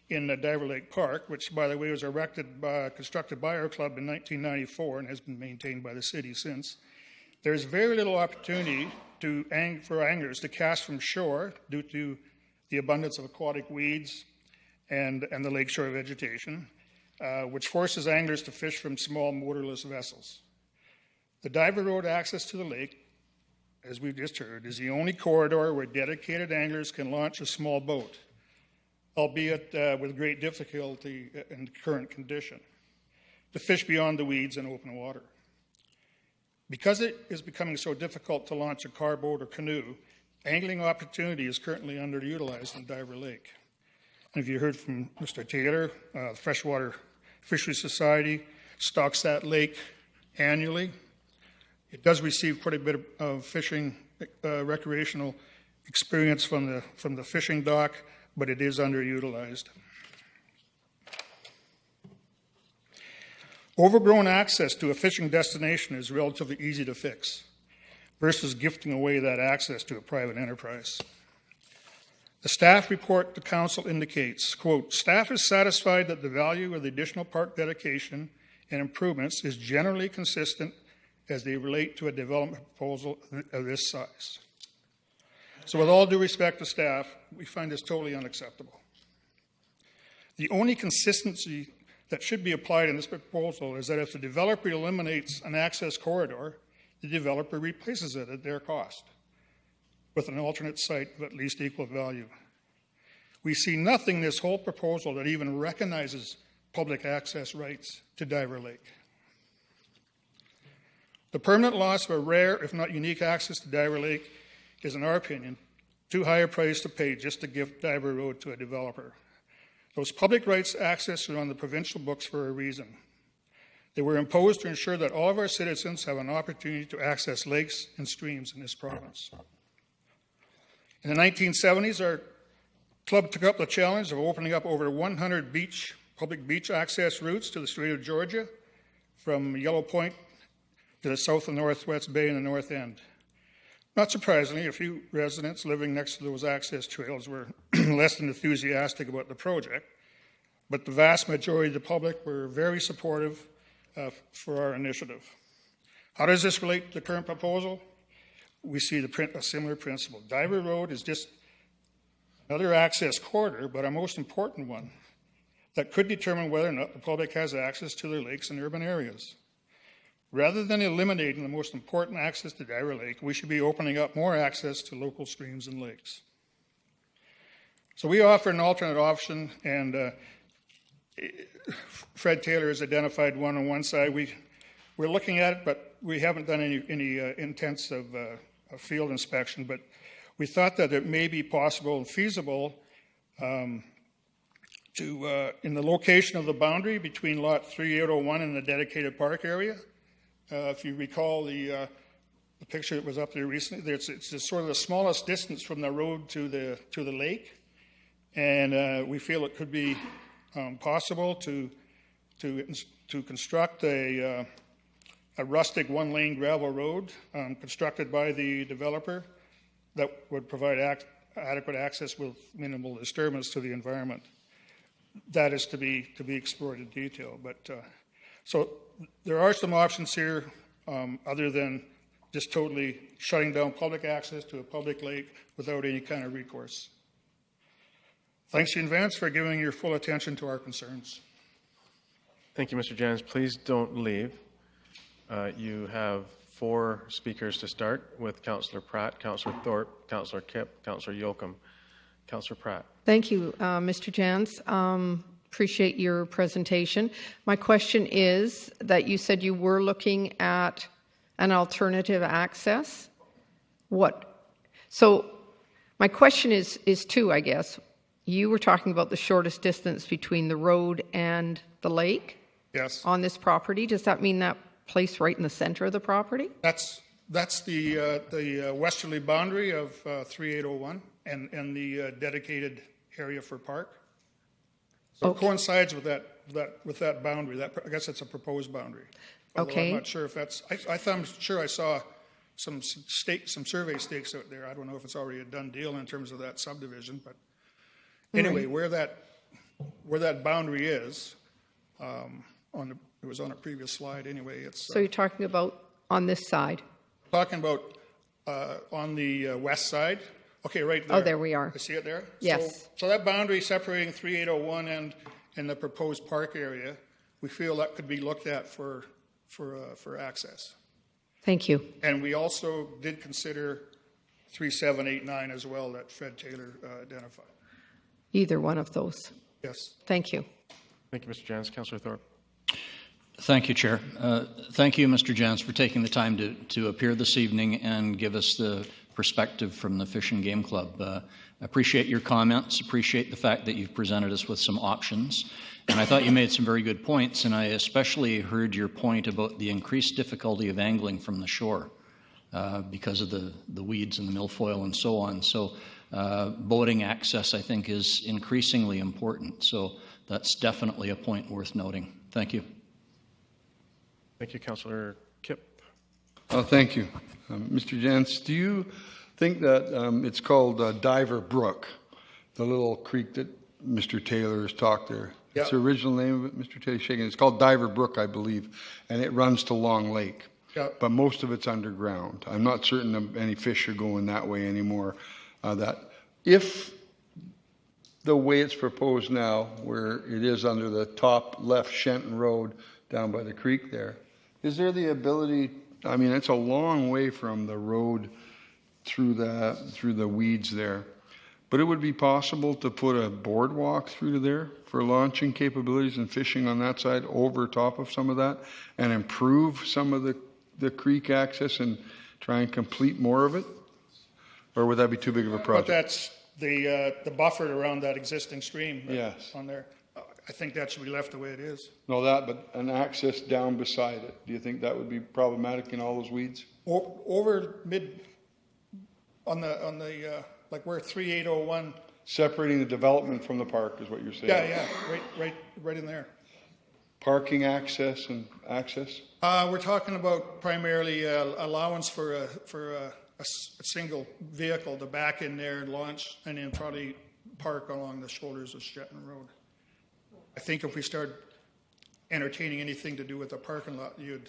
in Diver Lake Park, which, by the way, was constructed by our club in 1994 and has been maintained by the city since, there's very little opportunity for anglers to cast from shore due to the abundance of aquatic weeds and the lakeshore vegetation, which forces anglers to fish from small motorless vessels. The Diver Road access to the lake, as we've just heard, is the only corridor where dedicated anglers can launch a small boat, albeit with great difficulty in current condition, to fish beyond the weeds in open water. Because it is becoming so difficult to launch a car boat or canoe, angling opportunity is currently underutilized in Diver Lake. And if you heard from Mr. Taylor, Freshwater Fisheries Society stocks that lake annually. It does receive quite a bit of fishing recreational experience from the fishing dock, but it is underutilized. Overgrown access to a fishing destination is relatively easy to fix versus gifting away that access to a private enterprise. The staff report to council indicates, quote, staff is satisfied that the value of the additional park dedication and improvements is generally consistent as they relate to a development proposal of this size. So with all due respect to staff, we find this totally unacceptable. The only consistency that should be applied in this proposal is that if the developer eliminates an access corridor, the developer replaces it at their cost with an alternate site of at least equal value. We see nothing in this whole proposal that even recognizes public access rights to Diver Lake. The permanent loss of a rare, if not unique, access to Diver Lake is, in our opinion, too high a price to pay just to give Diver Road to a developer. Those public rights access are on the provincial books for a reason. They were imposed to ensure that all of our citizens have an opportunity to access lakes and streams in this province. In the 1970s, our club took up the challenge of opening up over 100 public beach access routes to the Strait of Georgia, from Yellow Point to the South and Northwest Bay and the North End. Not surprisingly, a few residents living next to those access trails were less than enthusiastic about the project, but the vast majority of the public were very supportive for our initiative. How does this relate to the current proposal? We see a similar principle. Diver Road is just another access corridor, but a most important one that could determine whether or not the public has access to their lakes in urban areas. Rather than eliminating the most important access to Diver Lake, we should be opening up more access to local streams and lakes. So we offer an alternate option, and Fred Taylor has identified one on one side. We're looking at it, but we haven't done any intensive field inspection, but we thought that it may be possible and feasible in the location of the boundary between lot 3801 and the dedicated park area. If you recall the picture that was up there recently, it's sort of the smallest distance from the road to the lake, and we feel it could be possible to construct a rustic one-lane gravel road constructed by the developer that would provide adequate access with minimal disturbance to the environment. That is to be explored in detail, but So there are some options here other than just totally shutting down public access to a public lake without any kind of recourse. Thanks in advance for giving your full attention to our concerns. Thank you, Mr. Jans. Please don't leave. You have 4 speakers to start with Councillor Pratt, Councillor Thorpe, Councillor Kipp, Councillor Yoakum. Councillor Pratt. Thank you, Mr. Jans. Appreciate your presentation. My question is that you said you were looking at an alternative access. What? So my question is 2, I guess. You were talking about the shortest distance between the road and the lake? Yes. On this property. Does that mean that place right in the center of the property? That's the westerly boundary of 3801 and the dedicated area for park. So it coincides with that boundary. I guess it's a proposed boundary. Although Okay. I'm not sure if that's. I'm sure I saw some survey stakes out there. I don't know if it's already a done deal in terms of that subdivision, but anyway, where that boundary is, it was on a previous slide. Anyway, it's. So you're talking about on this side? Talking about on the west side. Okay, right there. Oh, there we are. I see it there? Yes. So that boundary separating 3801 and the proposed park area, we feel that could be looked at for access. Thank you. And we also did consider 3789 as well that Fred Taylor identified. Either one of those. Yes. Thank you. Thank you, Mr. Jans. Councillor Thorpe. Thank you, Chair. Thank you, Mr. Jans, for taking the time to appear this evening and give us the perspective from the Fish and Game Club. Appreciate your comments, appreciate the fact that you've presented us with some options. And I thought you made some very good points, and I especially heard your point about the increased difficulty of angling from the shore because of the weeds and the milfoil and so on. So boating access, I think, is increasingly important. So that's definitely a point worth noting. Thank you. Thank you, Councillor Kipp. Oh, thank you. Mr. Jans, do you think that it's called Diver Brook, the little creek that Mr. Taylor has talked there? Yeah. It's the original name of it, Mr. Taylor shaking. It's called Diver Brook, I believe, and it runs to Long Lake. Yeah. But most of it's underground. I'm not certain of any fish are going that way anymore. That if the way it's proposed now, where it is under the top left Shenton Road down by the creek there, is there the ability? I mean, it's a long way from the road through the weeds there, but it would be possible to put a boardwalk through there for launching capabilities and fishing on that side over top of some of that and improve some of the creek access and try and complete more of it? Or would that be too big of a project? But that's the buffer around that existing stream. Yes. On there. I think that should be left the way it is. No, that, but an access down beside it. Do you think that would be problematic in all those weeds? Over mid on the like where 3801. Separating the development from the park is what you're saying. Yeah, right in there. Parking access and access. We're talking about primarily allowance for a single vehicle to back in there and launch, and then probably park along the shoulders of Shetland Road. I think if we start entertaining anything to do with the parking lot, you'd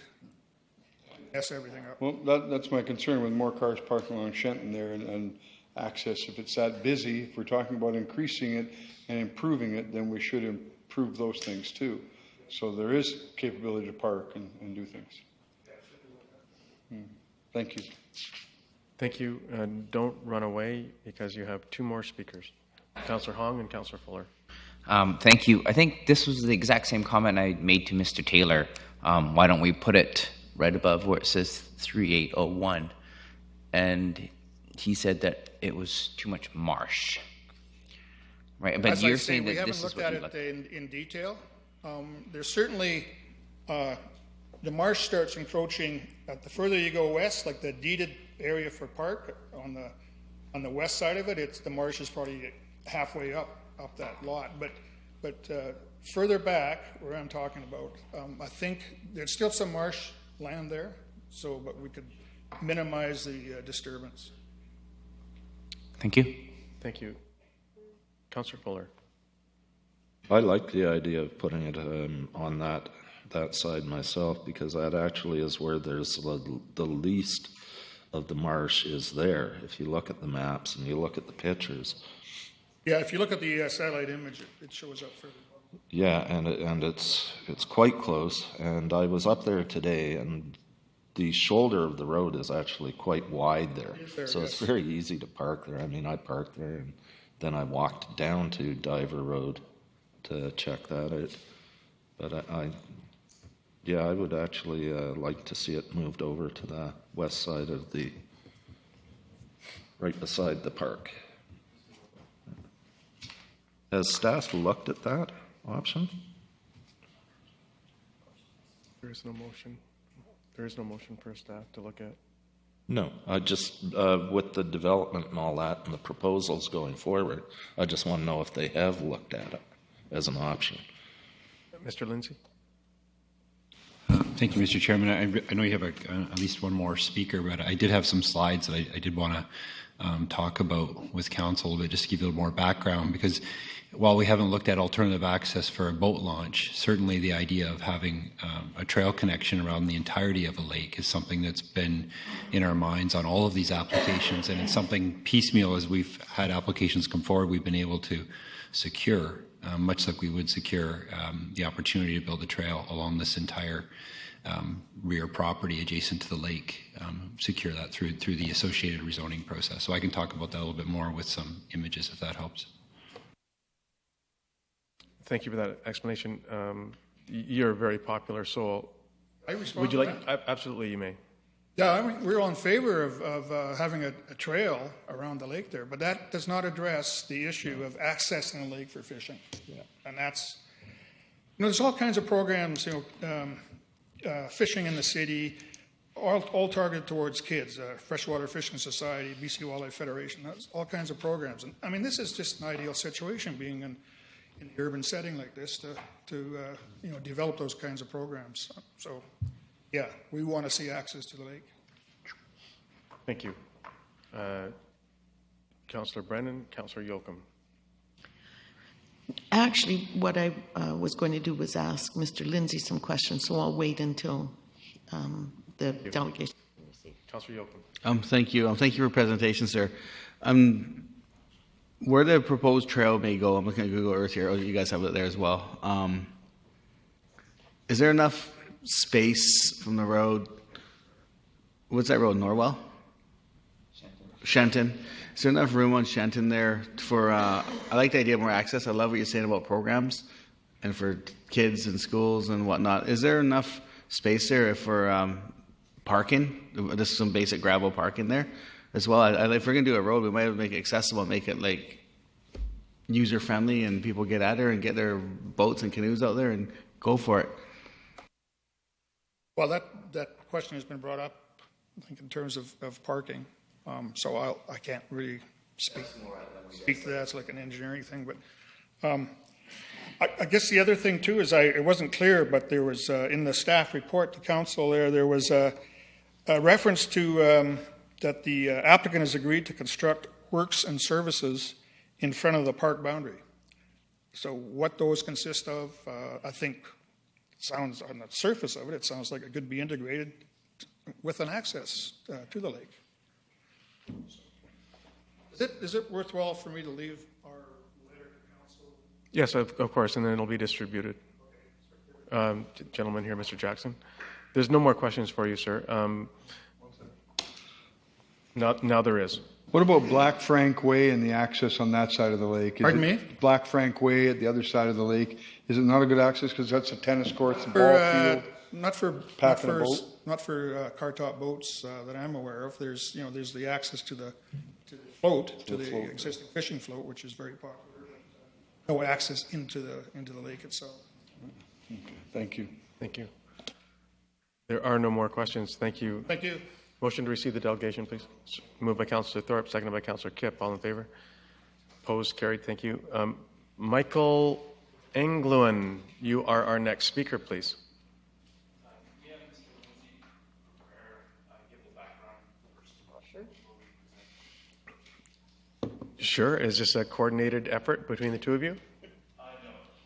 mess everything up. Well, that's my concern with more cars parking along Shenton there and access. If it's that busy, if we're talking about increasing it and improving it, then we should improve those things too. So there is capability to park and do things. Thank you. Thank you. Don't run away because you have 2 more speakers. Councillor Hong and Councillor Fuller. Thank you. I think this was the exact same comment I made to Mr. Taylor. Why don't we put it right above where it says 3801? And he said that it was too much marsh. Right, but as you're I say, saying we that haven't this is looked what at you it in detail. There's certainly the marsh starts encroaching. The further you go west, like the deeded area for park on the west side of it, the marsh is probably halfway up that lot. But further back, where I'm talking about, I think there's still some marsh land there. But we could minimize the disturbance. Thank you. Thank you. Councillor Fuller. I like the idea of putting it on that that side myself, because that actually is where there's the least of the marsh is there. If you look at the maps and you look at the pictures. Yeah, if you look at the satellite image, it shows up further. Yeah, and it's quite close. And I was up there today, and the shoulder of the road is actually quite wide there. So it's very easy to park there. I mean, I parked there, and then I walked down to Diver Road to check that out. But I would actually like to see it moved over to the west side of right beside the park. Has staff looked at that option? There is no motion. There is no motion for staff to look at. No, I just, with the development and all that and the proposals going forward, I just want to know if they have looked at it as an option. Mr. Lindsay? Thank you, Mr. Chairman. I know you have at least one more speaker, but I did have some slides that I did want to talk about with council, but just to give you a little more background, because while we haven't looked at alternative access for a boat launch, certainly the idea of having a trail connection around the entirety of a lake is something that's been in our minds on all of these applications, and it's something piecemeal as we've had applications come forward, we've been able to secure, much like we would secure the opportunity to build a trail along this entire rear property adjacent to the lake, secure that through the associated rezoning process. So I can talk about that a little bit more with some images if that helps. Thank you for that explanation. You're very popular, so I respond would you to like? that? Absolutely, you may. Yeah, I mean, we're all in favor of having a trail around the lake there, but that does not address the issue of accessing the lake for fishing. Yeah. And that's, there's all kinds of programs, fishing in the city, all targeted towards kids, Freshwater Fishing Society, BC Wildlife Federation, all kinds of programs. And I mean, this is just an ideal situation, being in an urban setting like this, to develop those kinds of programs. So, yeah, we want to see access to the lake. Thank you. Councillor Brennan, Councillor Yoakum. Actually, what I was going to do was ask Mr. Lindsay some questions, so I'll wait until the delegation. Councillor Yoakum. Thank you. Thank you for your presentation, sir. Where the proposed trail may go, I'm looking at Google Earth here. Oh, you guys have it there as well. Is there enough space from the road? What's that road, Norwell? Shenton. Is there enough room on Shenton there for, I like the idea of more access. I love what you're saying about programs and for kids and schools and whatnot. Is there enough space there for parking? Just some basic gravel parking there as well. If we're going to do a road, we might have to make it accessible, make it like user friendly, and people get at her and get their boats and canoes out there and go for it. Well, that question has been brought up, I think, in terms of parking. So I can't really speak to that. It's like an engineering thing. But I guess the other thing, too, is it wasn't clear, but there was, in the staff report to council there was a reference to that the applicant has agreed to construct works and services in front of the park boundary. So what those consist of, I think, sounds on the surface of it, it sounds like it could be integrated with an access to the lake. Is it worthwhile for me to leave our letter to council? Yes, of course, and then it'll be distributed. Gentleman here, Mr. Jackson. There's no more questions for you, sir. Now there is. What about Black Frank Way and the access on that side of the lake? Pardon me? Black Frank Way at the other side of the lake. Is it not a good access because that's a tennis court, the ball field? Not for car top boats that I'm aware of. There's the access to the float, to the existing fishing float, which is very popular. No access into the lake itself. Okay, thank you. Thank you. There are no more questions. Thank you. Thank you. Motion to receive the delegation, please. Moved by Councillor Thorpe, seconded by Councillor Kipp. All in favor? Opposed? Carried. Thank you. Michael Englund, you are our next speaker, please. Sure. Is this a coordinated effort between the two of you?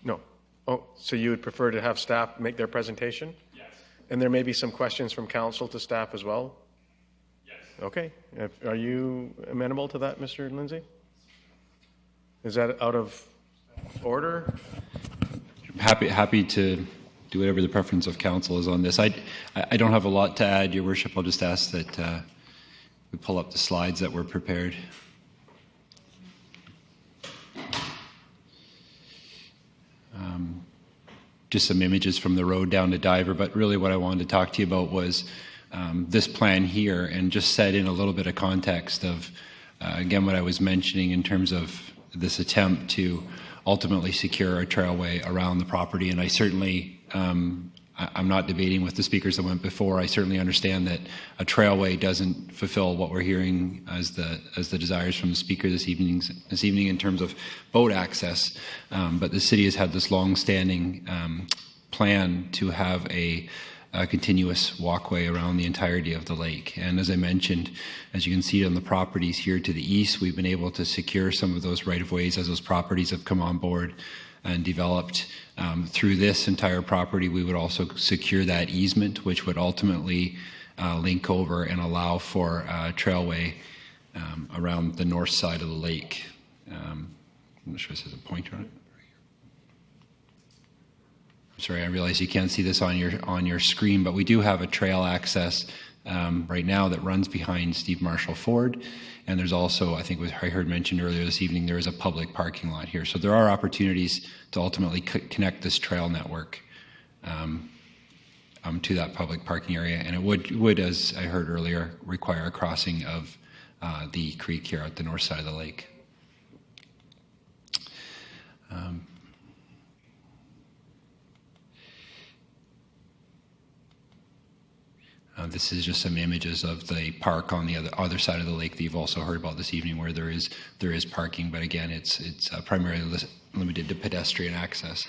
No. Oh, so you would prefer to have staff make their presentation? Yes. And there may be some questions from council to staff as well? Yes. Okay. Are you amenable to that, Mr. Lindsay? Is that out of order? Happy to do whatever the preference of council is on this. I don't have a lot to add, Your Worship. I'll just ask that we pull up the slides that were prepared. Just some images from the road down to Diver, but really what I wanted to talk to you about was this plan here, and just set in a little bit of context of, again, what I was mentioning in terms of this attempt to ultimately secure a trailway around the property. And I certainly, I'm not debating with the speakers that went before. I certainly understand that a trailway doesn't fulfill what we're hearing as the desires from the speaker this evening in terms of boat access. But the city has had this long-standing plan to have a continuous walkway around the entirety of the lake. And as I mentioned, as you can see on the properties here to the east, we've been able to secure some of those right-of-ways as those properties have come on board and developed. Through this entire property, we would also secure that easement, which would ultimately link over and allow for a trailway around the north side of the lake. I'm not sure if this has a pointer on it. Sorry, I realize you can't see this on your screen, but we do have a trail access right now that runs behind Steve Marshall Ford. And there's also, I think I heard mentioned earlier this evening, there is a public parking lot here. So there are opportunities to ultimately connect this trail network to that public parking area. And it would, as I heard earlier, require a crossing of the creek here at the north side of the lake. This is just some images of the park on the other side of the lake that you've also heard about this evening, where there is parking, but again, it's primarily limited to pedestrian access.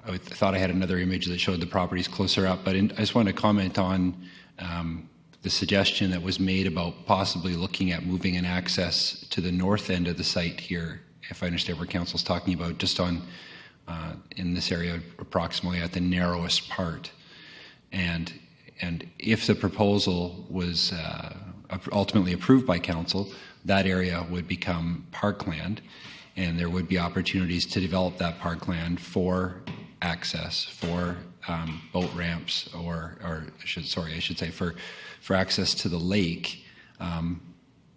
I thought I had another image that showed the properties closer up, but I just want to comment on the suggestion that was made about possibly looking at moving an access to the north end of the site here, if I understand what Council's talking about, just on in this area approximately at the narrowest part. And if the proposal was ultimately approved by council, that area would become parkland, and there would be opportunities to develop that parkland for access, for boat ramps, or I should say for access to the lake,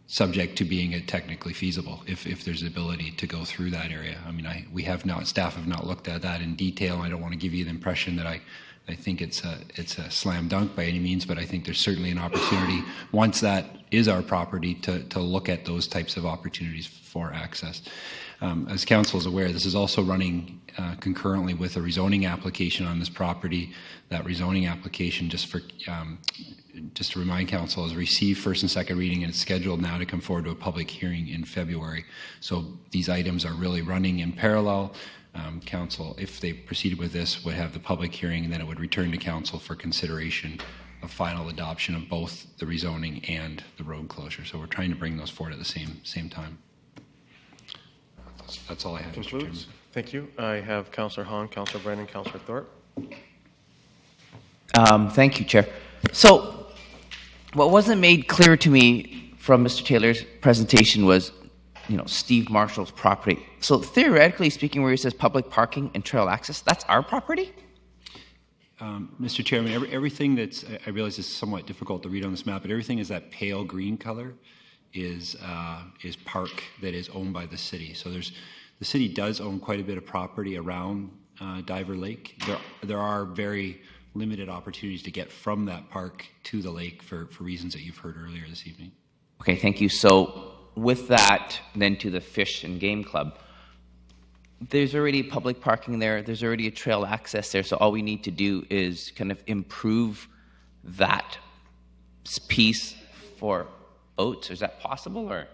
subject to being technically feasible, if there's the ability to go through that area. I mean, staff have not looked at that in detail. I don't want to give you the impression that I think it's a slam dunk by any means, but I think there's certainly an opportunity, once that is our property, to look at those types of opportunities for access. As council is aware, this is also running concurrently with a rezoning application on this property. That rezoning application, just to remind council, has received first and second reading, and it's scheduled now to come forward to a public hearing in February. So these items are really running in parallel. Council, if they proceeded with this, would have the public hearing, and then it would return to council for consideration of final adoption of both the rezoning and the road closure. So we're trying to bring those forward at the same time. That's all I have, Mr. Chairman. Thank you. I have Councillor Hahn, Councillor Brennan, Councillor Thorpe. Thank you, Chair. So what wasn't made clear to me from Mr. Taylor's presentation was, Steve Marshall's property. So theoretically speaking, where he says public parking and trail access, that's our property? Mr. Chairman, everything that's, I realize it's somewhat difficult to read on this map, but everything is that pale green color is park that is owned by the city. So the city does own quite a bit of property around Diver Lake. There are very limited opportunities to get from that park to the lake for reasons that you've heard earlier this evening. Okay, thank you. So with that, then to the Fish and Game Club, there's already public parking there. There's already a trail access there. So all we need to do is kind of improve that piece for boats. Is that possible, or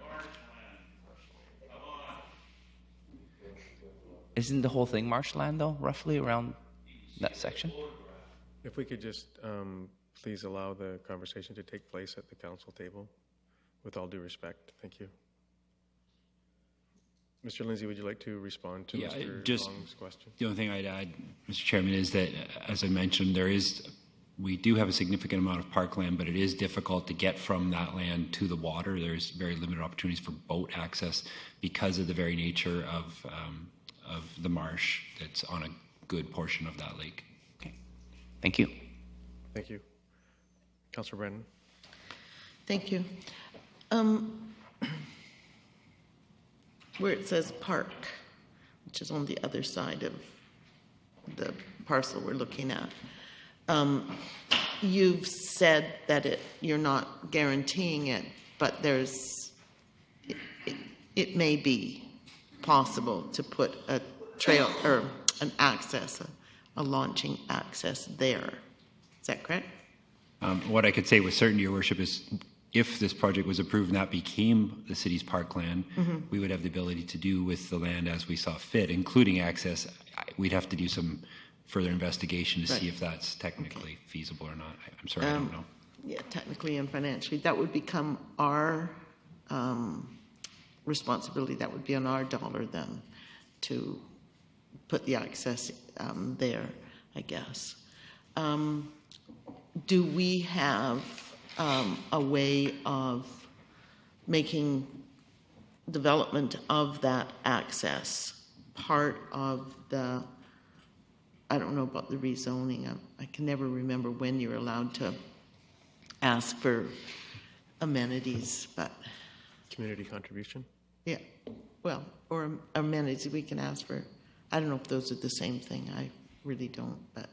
isn't the whole thing marshland though, roughly around that section? If we could just please allow the conversation to take place at the council table, with all due respect. Thank you. Mr. Lindsay, would you like to respond to Mr. just Long's question? the only thing I'd add, Mr. Chairman, is that, as I mentioned, we do have a significant amount of parkland, but it is difficult to get from that land to the water. There's very limited opportunities for boat access because of the very nature of the marsh that's on a good portion of that lake. Okay. Thank you. Thank you. Councillor Brennan. Thank you. Where it says park, which is on the other side of the parcel we're looking at, you've said that you're not guaranteeing it, but it may be possible to put a trail or an access, a launching access there. Is that correct? What I could say with certainty, Your Worship, is if this project was approved and that became the city's parkland, we would have the ability to do with the land as we saw fit, including access. We'd have to do some further investigation to see if that's technically feasible or not. I'm sorry, I don't know. Yeah, technically and financially. That would become our responsibility. That would be on our dollar then to put the access there, I guess. Do we have a way of making development of that access part of the, I don't know about the rezoning. I can never remember when you're allowed to ask for amenities, but... Community contribution? Yeah, well, or amenities we can ask for. I don't know if those are the same thing. I really don't, but...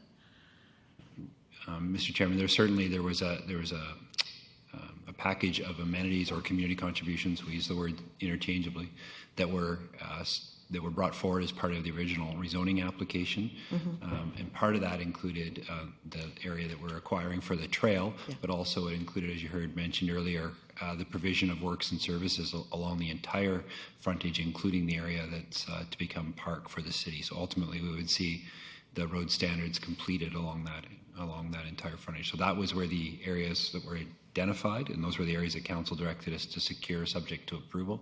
Mr. Chairman, there was a package of amenities or community contributions, we use the word interchangeably, that were brought forward as part of the original rezoning application. And part of that included the area that we're acquiring for the trail, but also it included, as you heard mentioned earlier, the provision of works and services along the entire frontage, including the area that's to become park for the city. So ultimately we would see the road standards completed along that entire frontage. So that was where the areas that were identified, and those were the areas that council directed us to secure subject to approval.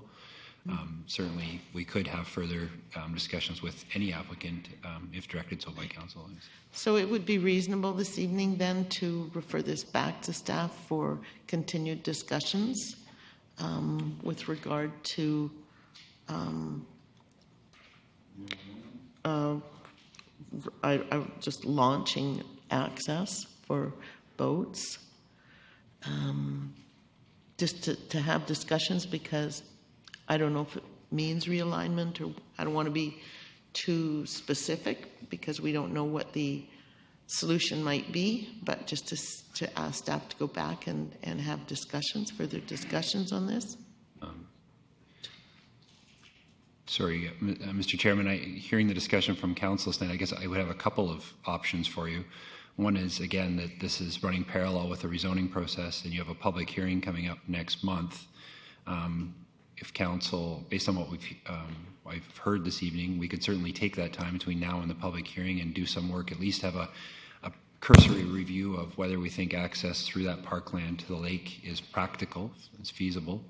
Certainly we could have further discussions with any applicant if directed so by council. So it would be reasonable this evening then to refer this back to staff for continued discussions with regard to just launching access for boats, just to have discussions, because I don't know if it means realignment, or I don't want to be too specific because we don't know what the solution might be, but just to ask staff to go back and have discussions, further discussions on this. Sorry, Mr. Chairman, hearing the discussion from council tonight, I guess I would have a couple of options for you. One is, again, that this is running parallel with the rezoning process, and you have a public hearing coming up next month. If council, based on what I've heard this evening, we could certainly take that time between now and the public hearing and do some work, at least have a cursory review of whether we think access through that parkland to the lake is practical, is feasible.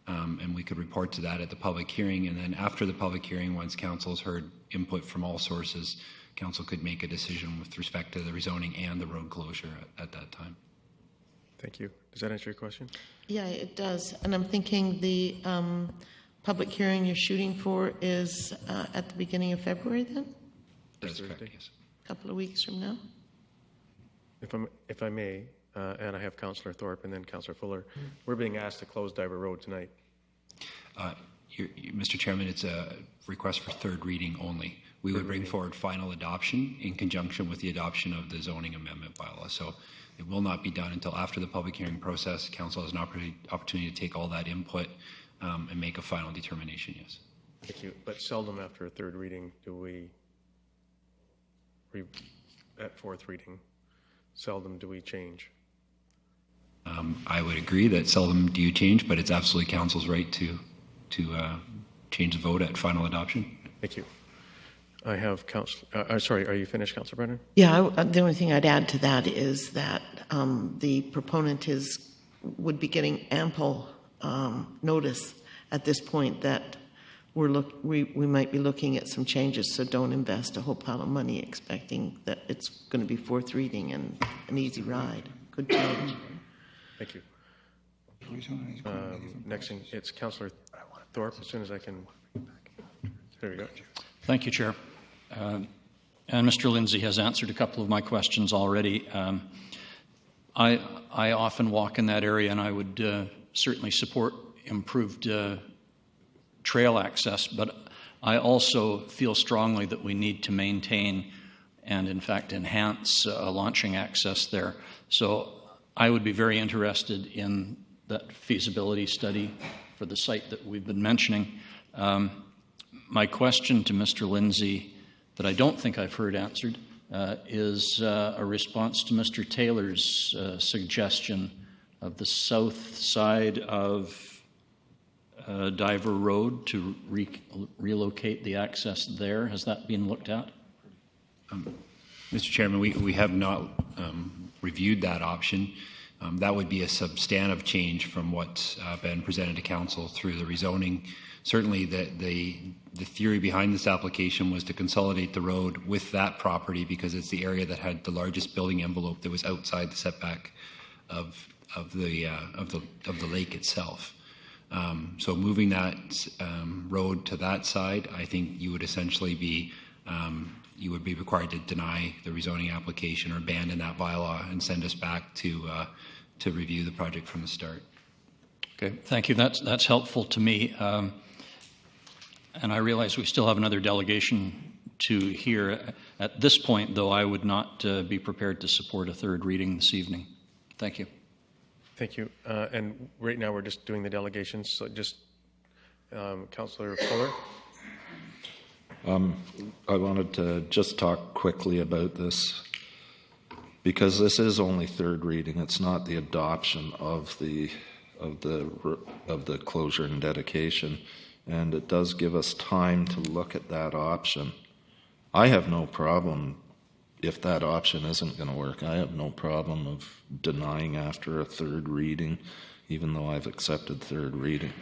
And we could report to that at the public hearing. And then after the public hearing, once council's heard input from all sources, council could make a decision with respect to the rezoning and the road closure at that time. Thank you. Does that answer your question? Yeah, it does. And I'm thinking the public hearing you're shooting for is at the beginning of February then? That's correct, yes. A couple of weeks from now? If I may, and I have Councillor Thorpe and then Councillor Fuller, we're being asked to close Diver Road tonight. Mr. Chairman, it's a request for third reading only. We would bring forward final adoption in conjunction with the adoption of the zoning amendment bylaw. So it will not be done until after the public hearing process. Council has an opportunity to take all that input and make a final determination, yes. Thank you. But seldom after a third reading do we, at fourth reading, seldom do we change. I would agree that seldom do you change, but it's absolutely council's right to change the vote at final adoption. Thank you. I have sorry, are you finished, Councillor Brennan? Yeah, the only thing I'd add to that is that the proponent would be getting ample notice at this point that we might be looking at some changes, so don't invest a whole pile of money expecting that it's going to be fourth reading and an easy ride. Good change. Thank you. Next thing, it's Councillor Thorpe, as soon as I can. There we go. Thank you, Chair. And Mr. Lindsay has answered a couple of my questions already. I often walk in that area, and I would certainly support improved trail access, but I also feel strongly that we need to maintain and, in fact, enhance launching access there. So I would be very interested in that feasibility study for the site that we've been mentioning. My question to Mr. Lindsay that I don't think I've heard answered is a response to Mr. Taylor's suggestion of the south side of Diver Road to relocate the access there. Has that been looked at? Mr. Chairman, we have not reviewed that option. That would be a substantive change from what's been presented to Council through the rezoning. Certainly the theory behind this application was to consolidate the road with that property because it's the area that had the largest building envelope that was outside the setback of the lake itself. So moving that road to that side, I think you would essentially be required to deny the rezoning application or abandon that bylaw and send us back to review the project from the start. Okay, thank you. That's helpful to me. And I realize we still have another delegation to hear. At this point, though, I would not be prepared to support a third reading this evening. Thank you. Thank you. And right now we're just doing the delegations. So just Councillor Fuller. I wanted to just talk quickly about this because this is only third reading. It's not the adoption of the closure and dedication, and it does give us time to look at that option. I have no problem if that option isn't going to work. I have no problem of denying after a third reading, even though I've accepted third reading,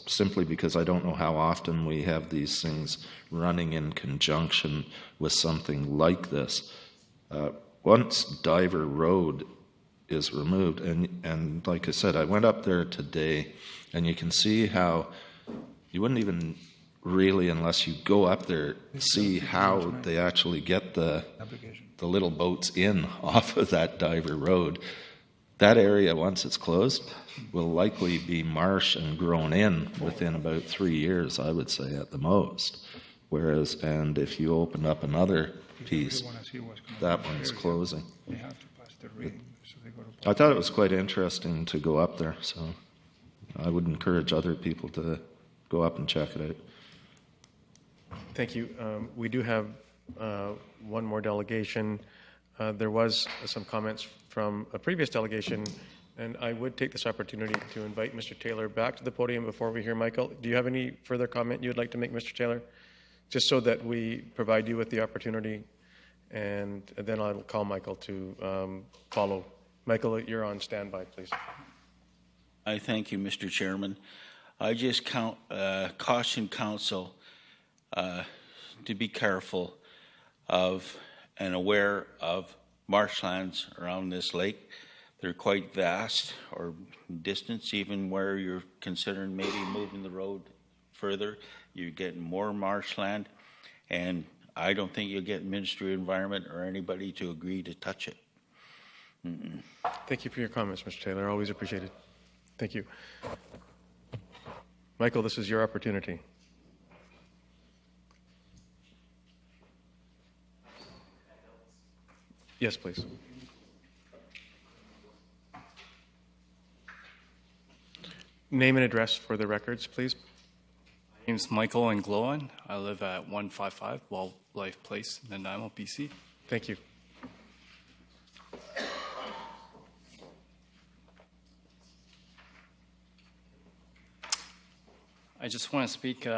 simply because I don't know how often we have these things running in conjunction with something like this. Once Diver Road is removed, and like I said, I went up there today, and you can see how you wouldn't even really, unless you go up there, see how they actually get the little boats in off of that Diver Road. That area, once it's closed, will likely be marsh and grown in within about 3 years, I would say, at the most. Whereas, and if you open up another piece, that one's closing. I thought it was quite interesting to go up there, so I would encourage other people to go up and check it out. Thank you. We do have one more delegation. There was some comments from a previous delegation, and I would take this opportunity to invite Mr. Taylor back to the podium before we hear Michael. Do you have any further comment you would like to make, Mr. Taylor? Just so that we provide you with the opportunity, and then I'll call Michael to follow. Michael, you're on standby, please. I thank you, Mr. Chairman. I just caution Council to be careful of and aware of marshlands around this lake. They're quite vast or distance, even where you're considering maybe moving the road further. You're getting more marshland, and I don't think you'll get Ministry of Environment or anybody to agree to touch it. Thank you for your comments, Mr. Taylor. Always appreciated. Thank you. Michael, this is your opportunity. Yes, please. Name and address for the records, please. My name is Michael Angloan. I live at 155 Wildlife Place, Nanaimo, BC. Thank you. I just want to speak.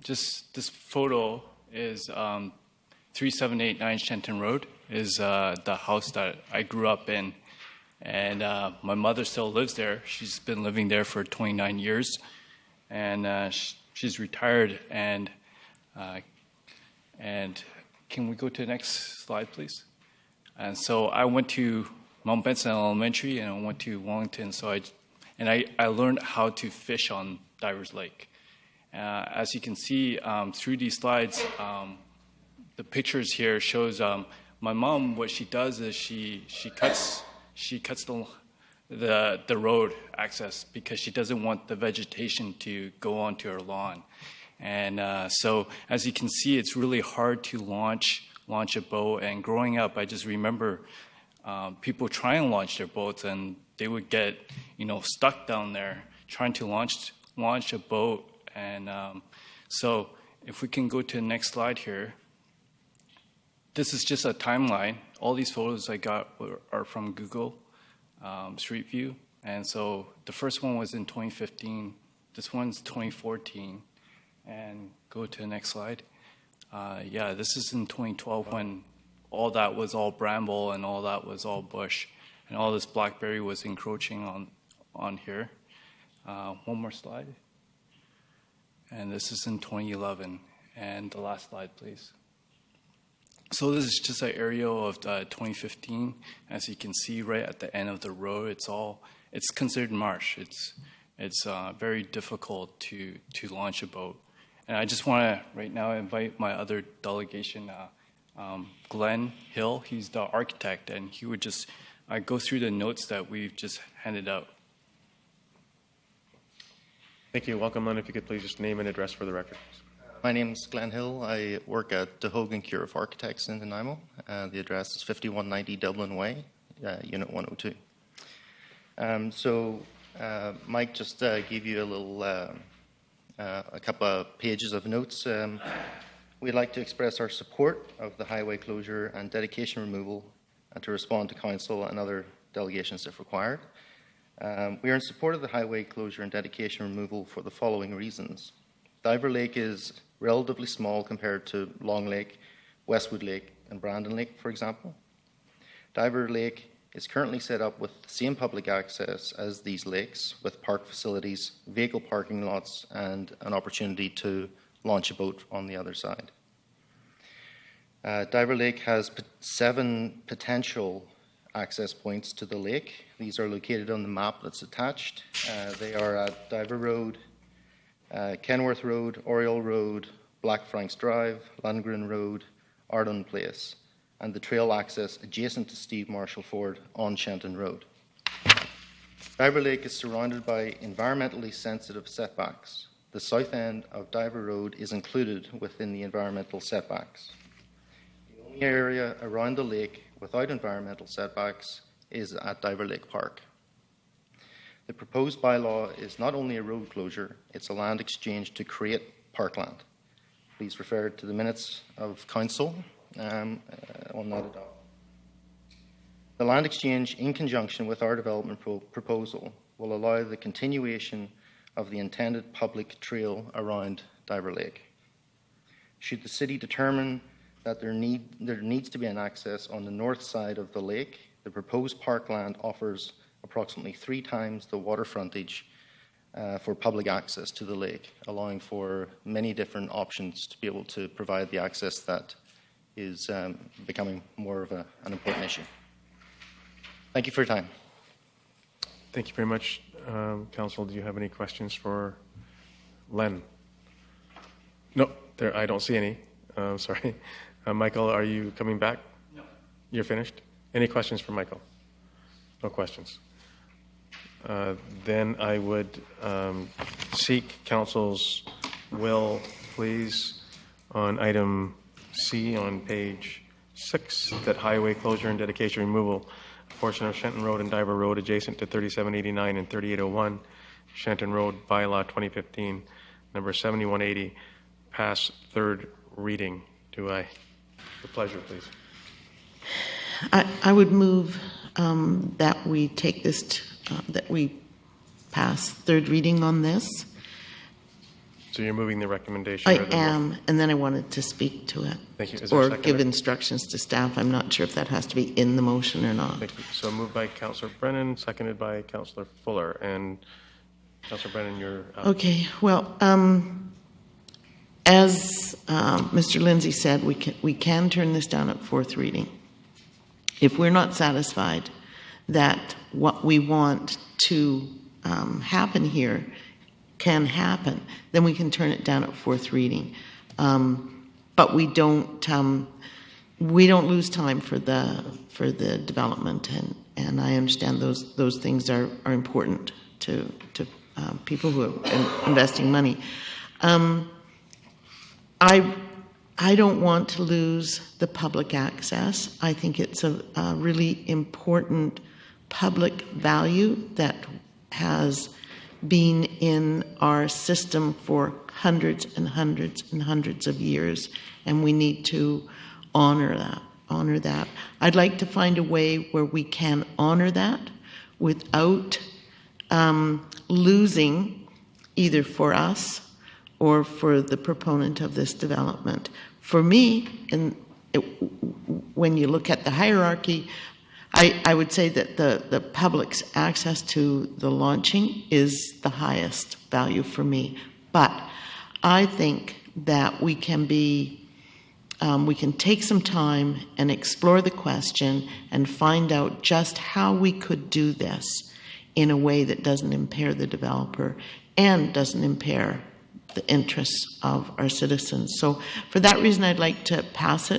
Just this photo is 3789 Shenton Road is the house that I grew up in, and my mother still lives there. She's been living there for 29 years, and she's retired, and can we go to the next slide, please? And so I went to Mount Benson Elementary, and I went to Wellington. So I learned how to fish on Divers Lake. As you can see through these slides, the pictures here shows my mom. What she does is she cuts the road access because she doesn't want the vegetation to go onto her lawn. And so as you can see, it's really hard to launch a boat. And growing up, I just remember people try and launch their boats, and they would get stuck down there trying to launch a boat. And so if we can go to the next slide here, this is just a timeline. All these photos I got are from Google Street View. And so the first one was in 2015. This one's 2014. And go to the next slide. This is in 2012 when all that was all bramble and all that was all bush. And all this blackberry was encroaching on here. One more slide. And this is in 2011. And the last slide, please. So this is just an aerial of 2015. As you can see, right at the end of the road, it's considered marsh. It's very difficult to launch a boat. And I just want to right now invite my other delegation, Glenn Hill. He's the architect, and he would just go through the notes that we've just handed out. Thank you. Welcome, Len. If you could please just name and address for the record. My name is Glenn Hill. I work at De Hogan Cure of Architects in Nanaimo. The address is 5190 Dublin Way, Unit 102. Mike just gave you a couple of pages of notes. We'd like to express our support of the highway closure and dedication removal and to respond to council and other delegations if required. We are in support of the highway closure and dedication removal for the following reasons. Diver Lake is relatively small compared to Long Lake, Westwood Lake, and Brandon Lake, for example. Diver Lake is currently set up with the same public access as these lakes, with park facilities, vehicle parking lots, and an opportunity to launch a boat on the other side. Diver Lake has 7 potential access points to the lake. These are located on the map that's attached. They are at Diver Road, Kenworth Road, Oriole Road, Black Franks Drive, Landgren Road, Ardon Place, and the trail access adjacent to Steve Marshall Ford on Shenton Road. Diver Lake is surrounded by environmentally sensitive setbacks. The south end of Diver Road is included within the environmental setbacks. The only area around the lake without environmental setbacks is at Diver Lake Park. The proposed bylaw is not only a road closure, it's a land exchange to create parkland. Please refer to the minutes of council on that adoption. The land exchange, in conjunction with our development proposal, will allow the continuation of the intended public trail around Diver Lake. Should the city determine that there needs to be an access on the north side of the lake, the proposed parkland offers approximately 3 times the water frontage for public access to the lake, allowing for many different options to be able to provide the access that is becoming more of an important issue. Thank you for your time. Thank you very much, Council. Do you have any questions for Len? No, I don't see any. Sorry. Michael, are you coming back? No. You're finished? Any questions for Michael? No questions. Then I would seek Council's will, please, on item C on page 6, that highway closure and dedication removal, a portion of Shenton Road and Diver Road adjacent to 3789 and 3801, Shenton Road, bylaw 2015, number 7180, pass 3rd reading. Do I? The pleasure, please. I would move that we take this, that we pass 3rd reading on this. So you're moving the recommendation? I am, and then I wanted to speak to it. Thank you. Is there a or second? give instructions to staff. I'm not sure if that has to be in the motion or not. Thank you. So moved by Councillor Brennan, seconded by Councillor Fuller. And Councillor Brennan, you're up. Okay. Well, as Mr. Lindsay said, we can turn this down at fourth reading. If we're not satisfied that what we want to happen here can happen, then we can turn it down at fourth reading. But we don't lose time for the development, and I understand those things are important to people who are investing money. I don't want to lose the public access. I think it's a really important public value that has been in our system for hundreds and hundreds and hundreds of years, and we need to honor that. I'd like to find a way where we can honor that without losing, either for us or for the proponent of this development. For me, when you look at the hierarchy, I would say that the public's access to the launching is the highest value for me. But I think that we can take some time and explore the question and find out just how we could do this in a way that doesn't impair the developer and doesn't impair the interests of our citizens. So for that reason, I'd like to pass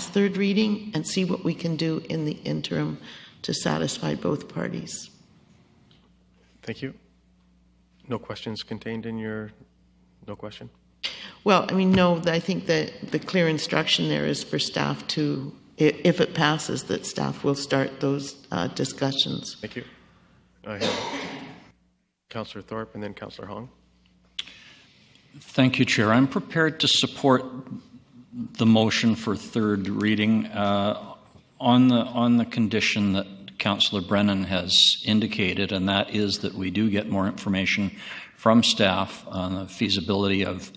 third reading and see what we can do in the interim to satisfy both parties. Thank you. No questions contained in your, no question? Well, I mean, no, I think that the clear instruction there is for staff to, if it passes, that staff will start those discussions. Thank you. I have Councillor Thorpe and then Councillor Hong. Thank you, Chair. I'm prepared to support the motion for third reading on the condition that Councillor Brennan has indicated, and that is that we do get more information from staff on the feasibility of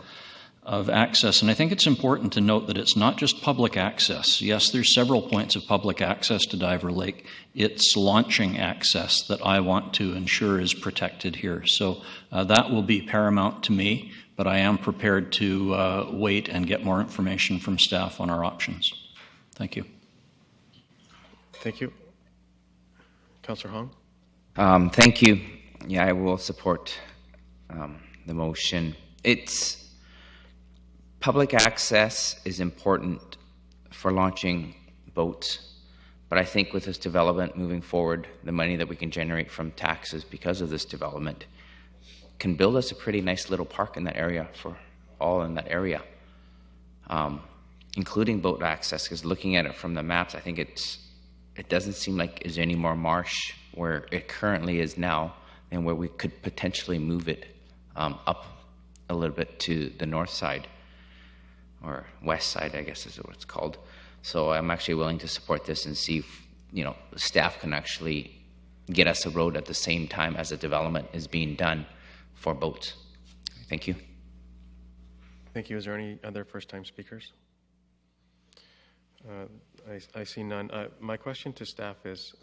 access. And I think it's important to note that it's not just public access. Yes, there's several points of public access to Diver Lake. It's launching access that I want to ensure is protected here. So that will be paramount to me, but I am prepared to wait and get more information from staff on our options. Thank you. Thank you. Councillor Hong? Thank you. Yeah, I will support the motion. Public access is important for launching boats, but I think with this development moving forward, the money that we can generate from taxes because of this development can build us a pretty nice little park in that area for all in that area, including boat access, because looking at it from the maps, I think it doesn't seem like there's any more marsh where it currently is now and where we could potentially move it up a little bit to the north side, or west side, I guess is what it's called. So I'm actually willing to support this and see if, staff can actually get us a road at the same time as the development is being done for boats. Thank you. Thank you. Is there any other first-time speakers? I see none. My question to staff is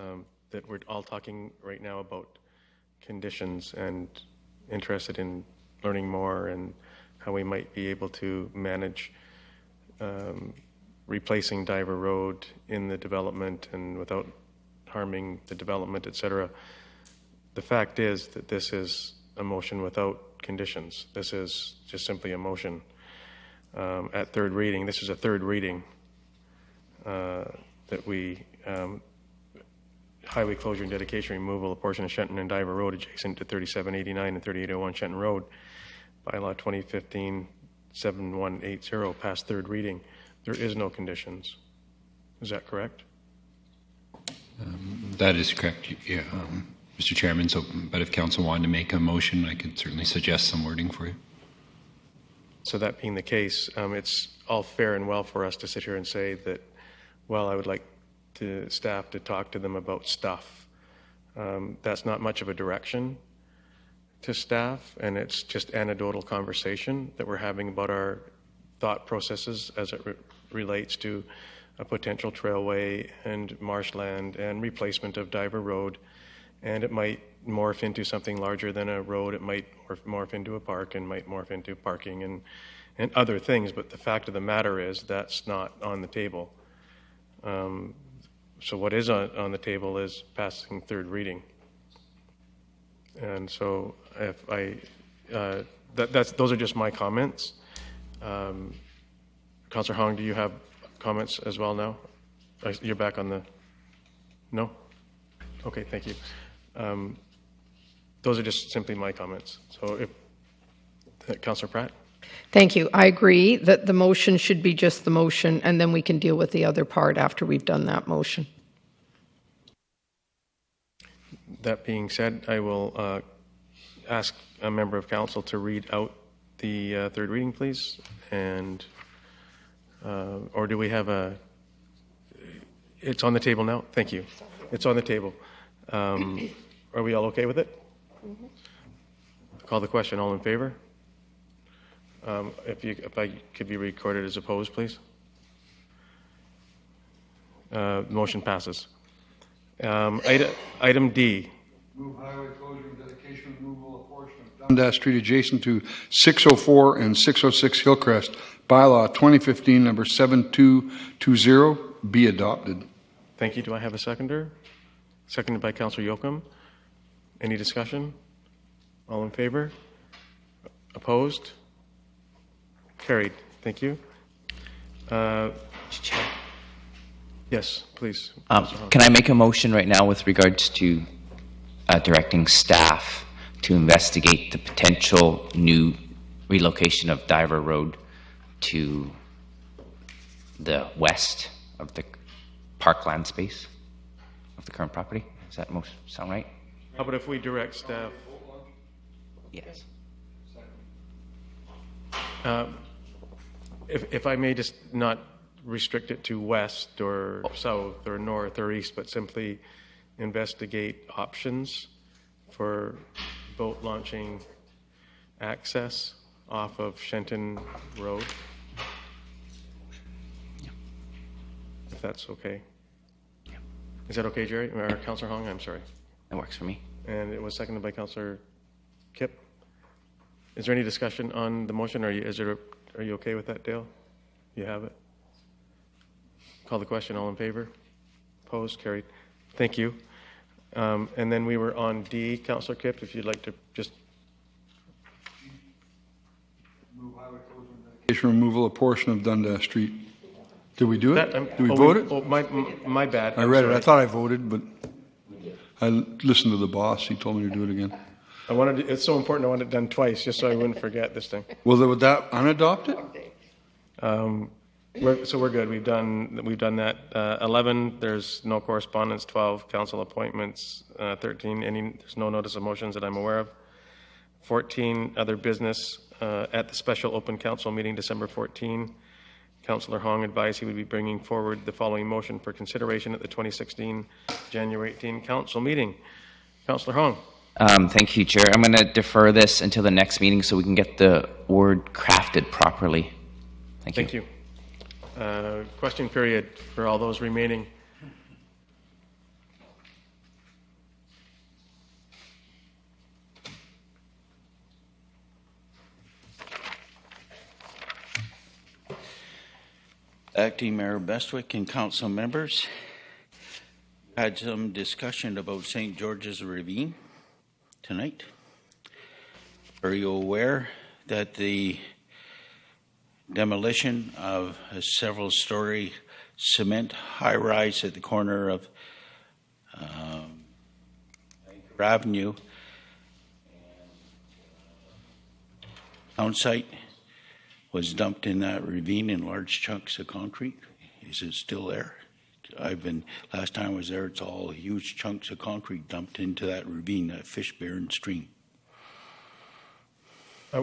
that we're all talking right now about conditions and interested in learning more and how we might be able to manage replacing Diver Road in the development and without harming the development, etc. The fact is that this is a motion without conditions. This is just simply a motion at third reading. This is a third reading that we highway closure and dedication removal of portion of Shenton and Diver Road adjacent to 3789 and 3801 Shenton Road, bylaw 2015-7180, past third reading. There is no conditions. Is that correct? That is correct, yeah, Mr. Chairman. So, but if council wanted to make a motion, I could certainly suggest some wording for you. So that being the case, it's all fair and well for us to sit here and say that, well, I would like staff to talk to them about stuff. That's not much of a direction to staff, and it's just anecdotal conversation that we're having about our thought processes as it relates to a potential trailway and marshland and replacement of Diver Road. And it might morph into something larger than a road. It might morph into a park and might morph into parking and other things, but the fact of the matter is that's not on the table. So what is on the table is passing third reading. And so if those are just my comments. Councillor Hong, do you have comments as well now? You're back on the... No? Okay, thank you. Those are just simply my comments. So if... Councillor Pratt? Thank you. I agree that the motion should be just the motion, and then we can deal with the other part after we've done that motion. That being said, I will ask a member of council to read out the third reading, please. And or do we have a... It's on the table now? Thank you. It's on the table. Are we all okay with it? Mm-hmm. Call the question. All in favor? If I could be recorded as opposed, please. Motion passes. Item D. Move highway closure and dedication removal of portion of Dundas Street adjacent to 604 and 606 Hillcrest, bylaw 2015 number 7220 be adopted. Thank you. Do I have a seconder? Seconded by Councillor Yoakum. Any discussion? All in favor? Opposed? Carried. Thank you. Yes, please. Can I make a motion right now with regards to directing staff to investigate the potential new relocation of Diver Road to the west of the parkland space of the current property? Does that sound right? How about if we direct staff? Yes. If I may just not restrict it to west or south or north or east, but simply investigate options for boat launching access off of Shenton Road. Yeah. If that's okay. Yeah. Is that okay, Jerry? Or Councillor Hong? I'm sorry. That works for me. And it was seconded by Councillor Kip. Is there any discussion on the motion? Are you okay with that, Dale? You have it? Call the question. All in favor? Opposed? Carried. Thank you. And then we were on D. Councillor Kip, if you'd like to just... Move highway closure and dedication removal of portion of Dundas Street. Did we do it? Did we vote it? Oh, my bad. I read it. I thought I voted, but I listened to the boss. He told me to do it again. It's so important I want it done twice, just so I wouldn't forget this thing. Was that unadopted? We're good. We've done that. 11. There's no correspondence. 12. Council appointments. 13. There's no notice of motions that I'm aware of. 14. Other business at the special open council meeting December 14. Councillor Hong advised he would be bringing forward the following motion for consideration at the 2016 January 18 council meeting. Councillor Hong. Thank you, Chair. I'm going to defer this until the next meeting so we can get the word crafted properly. Thank you. Question period for all those remaining. Acting Mayor Bestwick and council members had some discussion about St. George's Ravine tonight. Are you aware that the demolition of a several-story cement high-rise at the corner of Avenue town site was dumped in that ravine in large chunks of concrete? Is it still there? Last time I was there, it's all huge chunks of concrete dumped into that ravine, that Fishburne stream.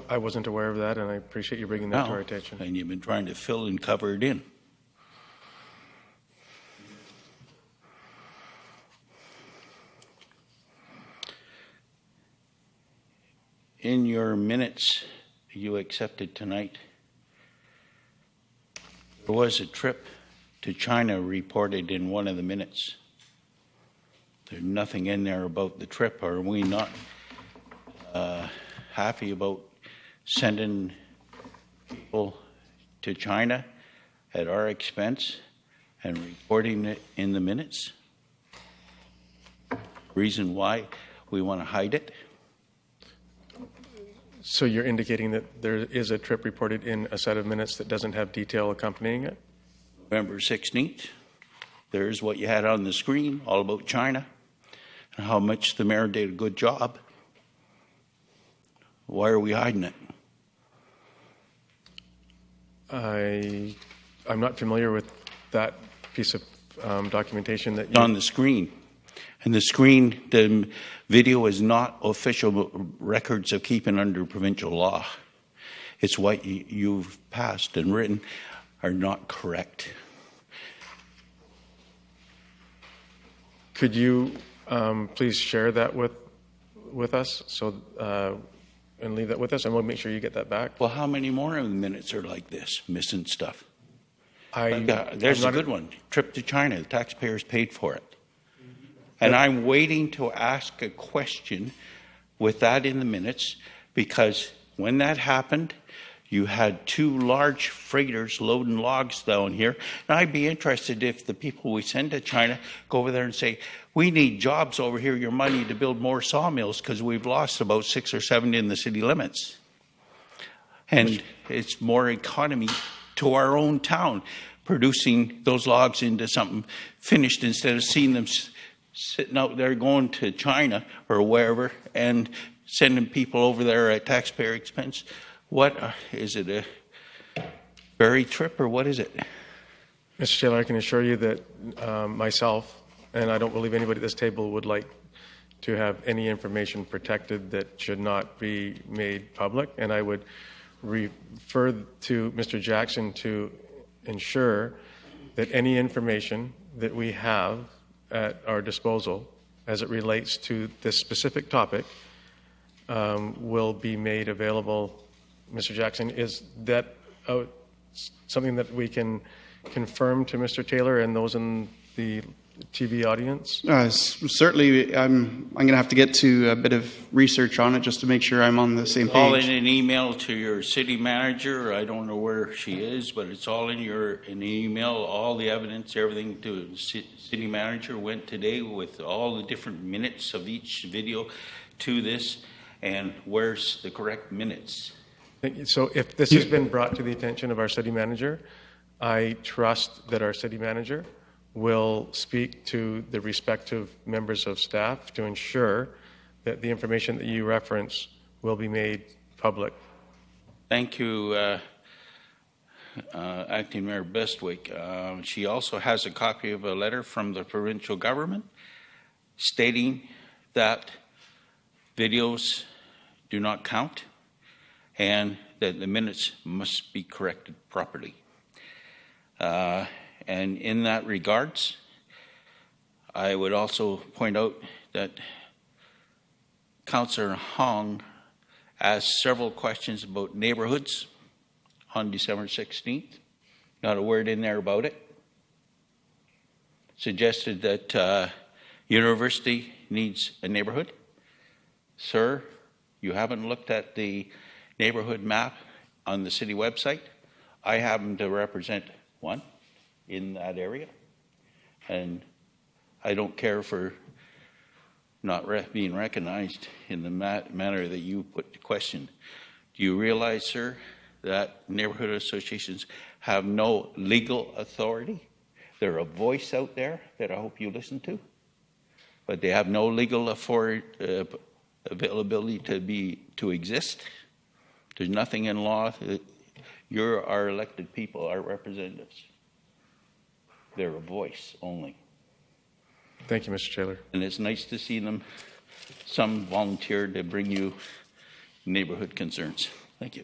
I wasn't aware of that, and I appreciate you bringing that to our attention. And you've been trying to fill and cover it in. In your minutes you accepted tonight, there was a trip to China reported in one of the minutes. There's nothing in there about the trip. Are we not happy about sending people to China at our expense and reporting it in the minutes? Reason why we want to hide it? So you're indicating that there is a trip reported in a set of minutes that doesn't have detail accompanying it? November 16th, there's what you had on the screen, all about China, and how much the mayor did a good job. Why are we hiding it? I'm not familiar with that piece of documentation that It's on the screen. And the screen, the video is not official records of keeping under provincial law. It's what you've passed and written are not correct. Could you please share that with us and leave that with us, and we'll make sure you get that back? Well, how many more of the minutes are like this, missing stuff? I'm There's a good one. Trip to China. The taxpayers paid for it. And I'm waiting to ask a question with that in the minutes, because when that happened, you had 2 large freighters loading logs down here. And I'd be interested if the people we send to China go over there and say, we need jobs over here, your money to build more sawmills, because we've lost about 6 or 7 in the city limits. And it's more economy to our own town, producing those logs into something finished instead of seeing them sitting out there going to China or wherever and sending people over there at taxpayer expense. What is it, a ferry trip, or what is it? Mr. Taylor, I can assure you that myself, and I don't believe anybody at this table would like to have any information protected that should not be made public, and I would refer to Mr. Jackson to ensure that any information that we have at our disposal as it relates to this specific topic will be made available. Mr. Jackson, is that something that we can confirm to Mr. Taylor and those in the TV audience? Certainly, I'm going to have to get to a bit of research on it just to make sure I'm on the same page. All in an email to your city manager. I don't know where she is, but it's all in an email. All the evidence, everything to the city manager went today with all the different minutes of each video to this. And where's the correct minutes? So if this has been brought to the attention of our city manager, I trust that our city manager will speak to the respective members of staff to ensure that the information that you reference will be made public. Thank you, Acting Mayor Bestwick. She also has a copy of a letter from the provincial government stating that videos do not count and that the minutes must be corrected properly. And in that regards, I would also point out that Councillor Hong asked several questions about neighborhoods on December 16th. Not a word in there about it. Suggested that university needs a neighborhood. Sir, you haven't looked at the neighborhood map on the city website. I happen to represent one in that area, and I don't care for not being recognized in the manner that you put the question. Do you realize, sir, that neighborhood associations have no legal authority? They're a voice out there that I hope you listen to, but they have no legal availability to exist. There's nothing in law. You're our elected people, our representatives. They're a voice only. Thank you, Mr. Taylor. And it's nice to see some volunteer to bring you neighborhood concerns. Thank you.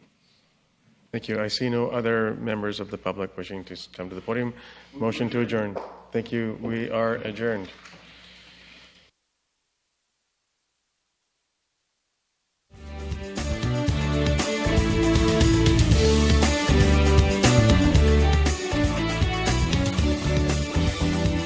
Thank you. I see no other members of the public wishing to come to the podium. Motion to adjourn. Thank you. We are adjourned.